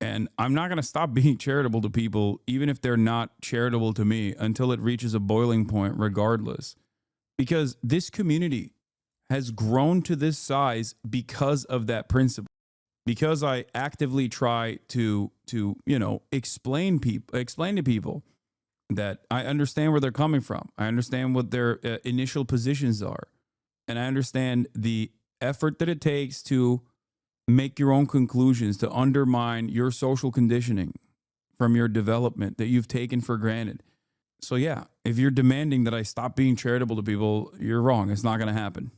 Speaker 3: And I'm not going to stop being charitable to people, even if they're not charitable to me, until it reaches a boiling point, regardless. Because this community has grown to this size because of that principle. Because I actively try to explain to people that I understand where they're coming from. I understand what their initial positions are. And I understand the effort that it takes to make your own conclusions, to undermine your social conditioning from your development that you've taken for granted. So yeah, if you're demanding that I stop being charitable to people, you're wrong. It's not going to happen.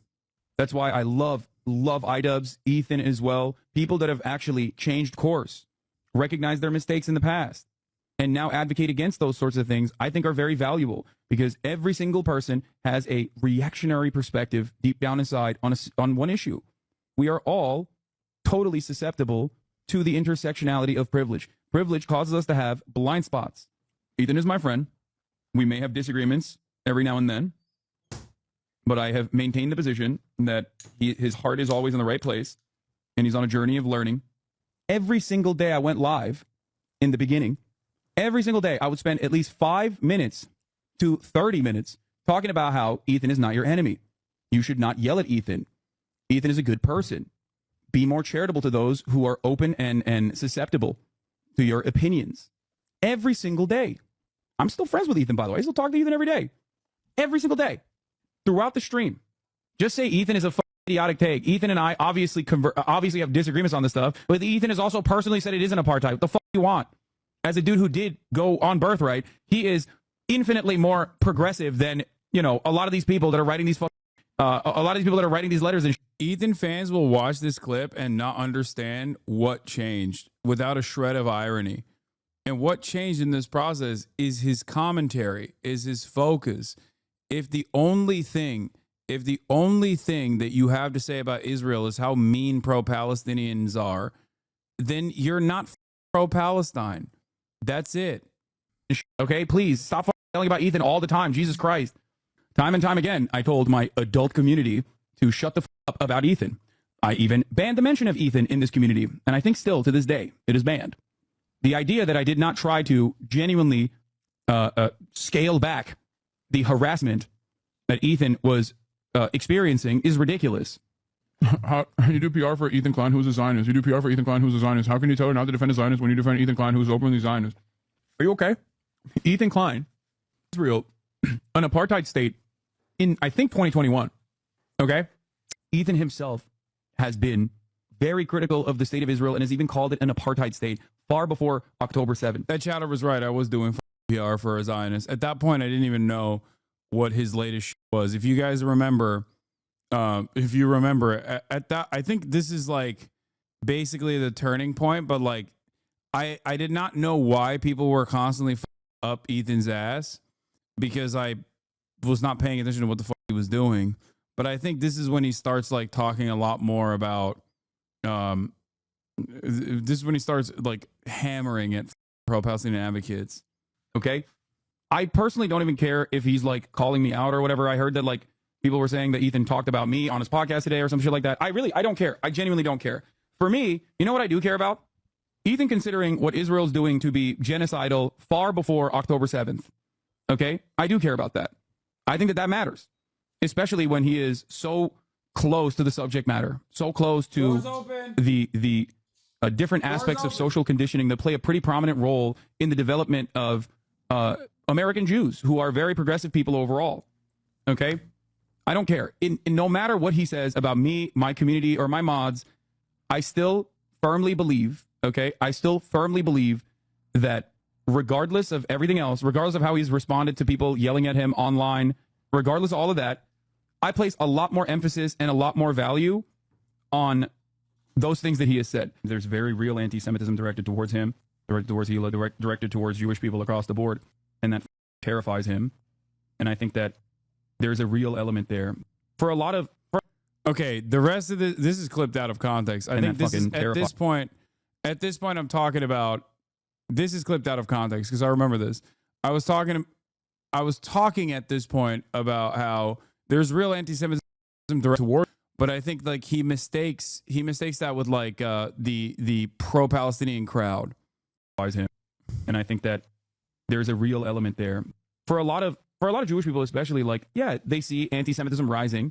Speaker 17: That's why I love iDubbbz, Ethan as well. People that have actually changed course, recognized their mistakes in the past, and now advocate against those sorts of things, I think are very valuable, because every single person has a reactionary perspective deep down inside on one issue. We are all totally susceptible to the intersectionality of privilege. Privilege causes us to have blind spots. Ethan is my friend. We may have disagreements every now and then, but I have maintained the position that his heart is always in the right place, and he's on a journey of learning. Every single day I went live in the beginning, every single day I would spend at least 5 minutes to 30 minutes talking about how Ethan is not your enemy. You should not yell at Ethan. Ethan is a good person. Be more charitable to those who are open and susceptible to your opinions. Every single day. I'm still friends with Ethan, by the way. I still talk to Ethan every day. Every single day. Throughout the stream. Just say Ethan is a idiotic take. Ethan and I obviously have disagreements on this stuff, but Ethan has also personally said it isn't apartheid. What the fuck do you want? As a dude who did go on birthright, he is infinitely more progressive than, a lot of these people that are writing these letters and
Speaker 3: Ethan fans will watch this clip and not understand what changed without a shred of irony. And what changed in this process is his commentary, is his focus. If the only thing that you have to say about Israel is how mean pro-Palestinians are, then you're not pro-Palestine. That's it.
Speaker 17: Okay, please stop yelling about Ethan all the time. Jesus Christ. Time and time again, I told my adult community to shut the up about Ethan. I even banned the mention of Ethan in this community, and I think still to this day it is banned. The idea that I did not try to genuinely scale back the harassment that Ethan was experiencing is ridiculous.
Speaker 16: How you do PR for Ethan Klein, who's a Zionist? You do PR for Ethan Klein, who's a Zionist. How can you tell her not to defend a Zionist when you defend Ethan Klein, who's openly Zionist?
Speaker 17: Are you okay? Ethan Klein, Israel, an apartheid state in, I think, 2021. Okay? Ethan himself has been very critical of the state of Israel and has even called it an apartheid state far before October 7th.
Speaker 3: That chatter was right. I was doing PR for a Zionist. At that point, I didn't even know what his latest was. If you guys remember, at that, I think this is like basically the turning point, but like I did not know why people were constantly up Ethan's ass, because I was not paying attention to what the fuck he was doing. But I think this is when he starts like talking a lot more about this is when he starts like hammering at pro-Palestinian advocates.
Speaker 17: Okay? I personally don't even care if he's like calling me out or whatever. I heard that like people were saying that Ethan talked about me on his podcast today or some shit like that. I don't care. I genuinely don't care. For me, you know what I do care about? Ethan considering what Israel's doing to be genocidal far before October 7th. Okay? I do care about that. I think that matters. Especially when he is so close to the subject matter, so close to the different aspects of social conditioning that play a pretty prominent role in the development of American Jews, who are very progressive people overall. Okay? I don't care. No matter what he says about me, my community, or my mods, I still firmly believe, okay? I still firmly believe that regardless of everything else, regardless of how he's responded to people yelling at him online, regardless of all of that, I place a lot more emphasis and a lot more value on those things that he has said. There's very real anti-Semitism directed towards him, directed towards Hila, directed towards Jewish people across the board, and that terrifies him. And I think that there's a real element there. For a lot of...
Speaker 3: Okay, the rest of this is clipped out of context. I think this is, at this point, I'm talking about... This is clipped out of context because I remember this. I was talking at this point about how there's real anti-Semitism directed toward, But I think like he mistakes that with like the pro-Palestinian crowd.
Speaker 17: Him, and I think that there's a real element there for a lot of Jewish people, especially. Like, yeah, they see anti-Semitism rising,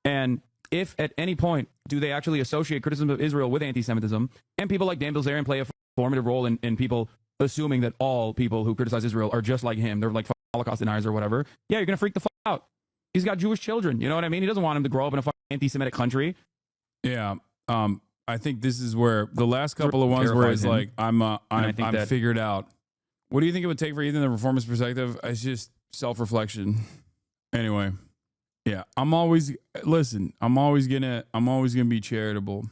Speaker 17: and if at any point do they actually associate criticism of Israel with anti-Semitism, and people like Dan Bilzerian play a formative role in people assuming that all people who criticize Israel are just like him, they're like Holocaust deniers or whatever. Yeah, you're gonna freak the fuck out. He's got Jewish children. You know what I mean? He doesn't want him to grow up in a fucking anti-Semitic country.
Speaker 3: Yeah. I think this is where the last couple of ones where it's like, I'm figured out. What do you think it would take for Ethan to reform his perspective? It's just self-reflection. Anyway, yeah, I'm always gonna be charitable.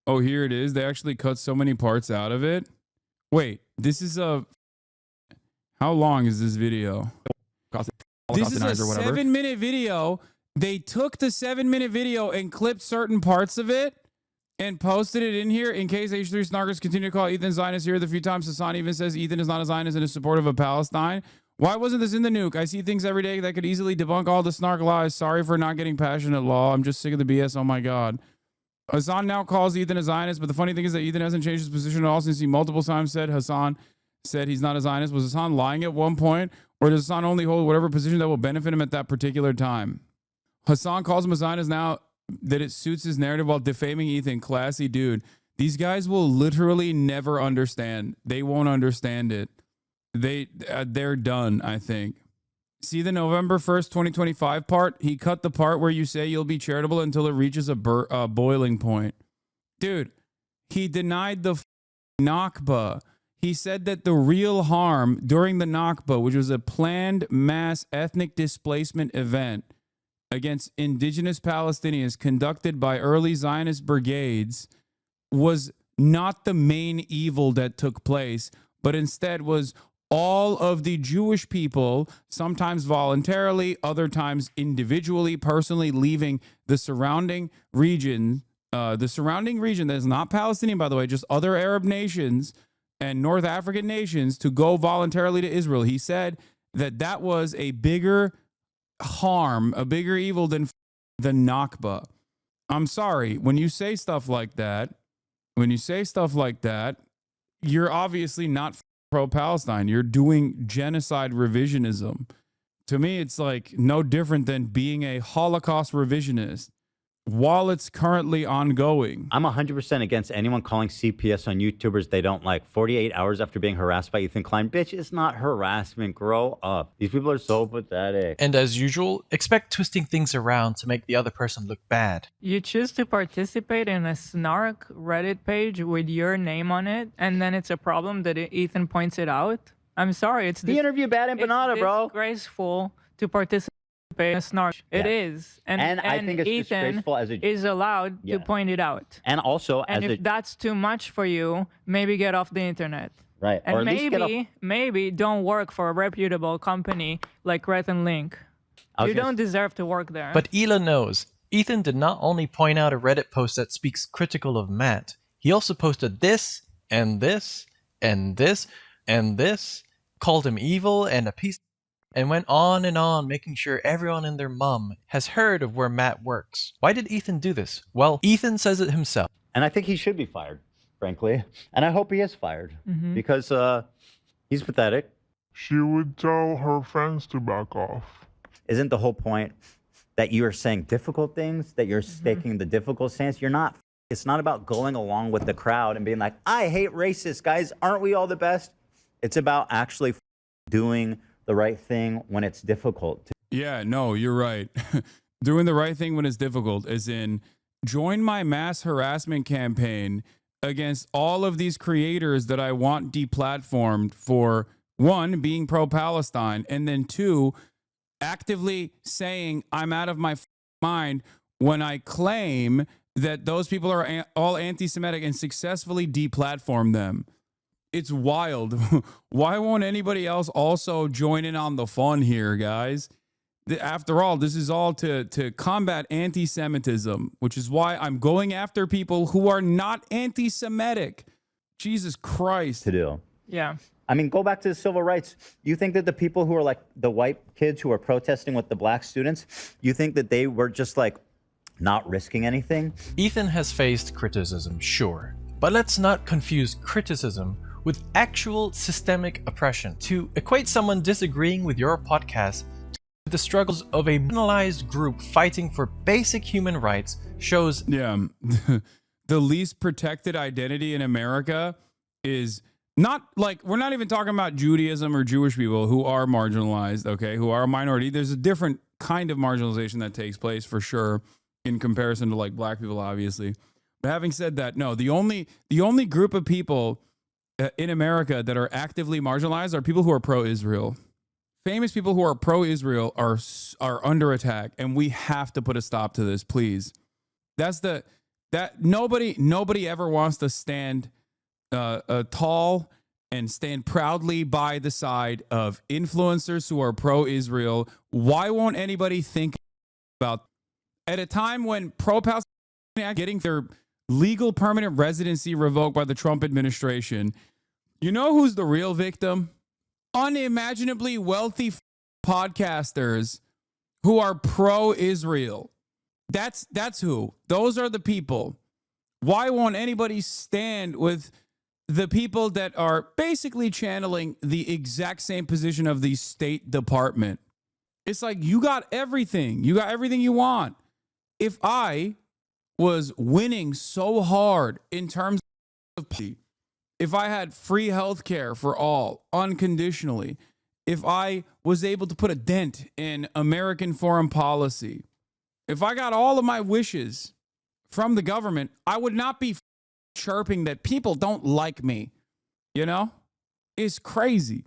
Speaker 3: Oh, here it is. They actually cut so many parts out of it. Wait, this is how long is this video? This is a 7-minute video. They took the 7-minute video and clipped certain parts of it and posted it in here in case H3 snarkers continue to call Ethan Zionist here. The few times Hasan even says Ethan is not a Zionist and is supportive of Palestine. Why wasn't this in the nuke? I see things every day that could easily debunk all the snark lies. Sorry for not getting passionate, law. I'm just sick of the BS. Oh my God. Hasan now calls Ethan a Zionist, but the funny thing is that Ethan hasn't changed his position at all since he multiple times said Hasan said he's not a Zionist. Was Hasan lying at one point, or does Hasan only hold whatever position that will benefit him at that particular time? Hasan calls him a Zionist now that it suits his narrative while defaming Ethan. Classy dude. These guys will literally never understand. They won't understand it. They're done, I think. See the November 1st, 2025 part? He cut the part where you say you'll be charitable until it reaches a boiling point. Dude, he denied the Nakba. He said that the real harm during the Nakba, which was a planned mass ethnic displacement event against indigenous Palestinians conducted by early Zionist brigades, was not the main evil that took place, but instead was all of the Jewish people, sometimes voluntarily, other times individually, personally leaving the surrounding region that is not Palestinian, by the way, just other Arab nations and North African nations to go voluntarily to Israel. He said that that was a bigger harm, a bigger evil than the Nakba. I'm sorry, when you say stuff like that, you're obviously not pro-Palestine. You're doing genocide revisionism. To me, it's like no different than being a Holocaust revisionist while it's currently ongoing.
Speaker 2: I'm 100% against anyone calling CPS on YouTubers they don't like 48 hours after being harassed by Ethan Klein. Bitch, it's not harassment. Grow up. These people are so pathetic.
Speaker 1: And as usual, expect twisting things around to make the other person look bad.
Speaker 5: You choose to participate in a snark Reddit page with your name on it, and then it's a problem that Ethan points it out. I'm sorry, it's
Speaker 2: the interview bad empanada, bro.
Speaker 5: Disgraceful to participate in a snark.
Speaker 2: Yeah.
Speaker 5: It is, and
Speaker 2: I think it's
Speaker 5: Ethan
Speaker 2: disgraceful as a
Speaker 5: is allowed to point it out.
Speaker 2: And also,
Speaker 5: and if that's too much for you, maybe get off the internet.
Speaker 2: Right,
Speaker 5: and
Speaker 2: or at least
Speaker 5: maybe don't work for a reputable company like Red and Link. You don't deserve to work there.
Speaker 1: But Ela knows. Ethan did not only point out a Reddit post that speaks critical of Matt, he also posted this, and this, and this, and this, called him evil and a piece, and went on, making sure everyone and their mum has heard of where Matt works. Why did Ethan do this? Well, Ethan says it himself.
Speaker 2: And I think he should be fired, frankly. And I hope he is fired, because he's pathetic.
Speaker 6: She would tell her friends to back off.
Speaker 2: Isn't the whole point that you are saying difficult things, that you're taking the difficult stance? You're not. It's not about going along with the crowd and being like, I hate racists, guys. Aren't we all the best? It's about actually doing the right thing when it's difficult.
Speaker 3: Yeah, no, you're right. Doing the right thing when it's difficult, as in join my mass harassment campaign against all of these creators that I want deplatformed for, one, being pro-Palestine, and then two, actively saying I'm out of my mind when I claim that those people are all anti-Semitic and successfully deplatform them. It's wild. Why won't anybody else also join in on the fun here, guys? After all, this is all to combat anti-Semitism, which is why I'm going after people who are not anti-Semitic. Jesus Christ.
Speaker 2: To do.
Speaker 5: Yeah.
Speaker 2: I mean, go back to the civil rights. You think that the people who are like the white kids who are protesting with the black students, you think that they were just like not risking anything.
Speaker 1: Ethan has faced criticism, sure, but let's not confuse criticism with actual systemic oppression. To equate someone disagreeing with your podcast to the struggles of a marginalized group fighting for basic human rights shows...
Speaker 3: Yeah, the least protected identity in America is not like, we're not even talking about Judaism or Jewish people who are marginalized, okay, who are a minority. There's a different kind of marginalization that takes place for sure in comparison to like black people, obviously. But having said that, no, the only group of people in America that are actively marginalized are people who are pro-Israel. Famous people who are pro-Israel are under attack, and we have to put a stop to this, please. Nobody ever wants to stand tall and stand proudly by the side of influencers who are pro-Israel. Why won't anybody think about, at a time when pro-Palestinian getting their legal permanent residency revoked by the Trump administration, you know who's the real victim? Unimaginably wealthy podcasters who are pro-Israel. That's who. Those are the people. Why won't anybody stand with the people that are basically channeling the exact same position of the State Department? It's like, you got everything. You got everything you want. If I was winning so hard in terms of, if I had free healthcare for all unconditionally, if I was able to put a dent in American foreign policy, if I got all of my wishes from the government, I would not be chirping that people don't like me. You know? It's crazy.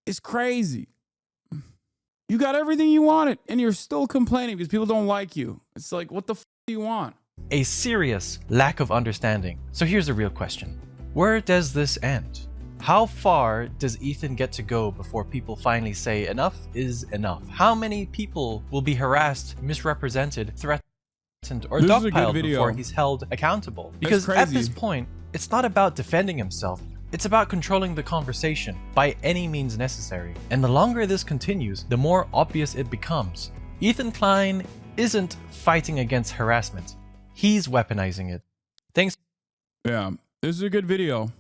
Speaker 3: It's crazy. You got everything you wanted, and you're still complaining because people don't like you. It's like, what the do you want?
Speaker 1: A serious lack of understanding. So here's the real question. Where does this end? How far does Ethan get to go before people finally say enough is enough? How many people will be harassed, misrepresented, threatened, or dogpiled before he's held accountable? Because at this point, it's not about defending himself. It's about controlling the conversation by any means necessary. And the longer this continues, the more obvious it becomes. Ethan Klein isn't fighting against harassment. He's weaponizing it. Thanks.
Speaker 3: Yeah, this is a good video.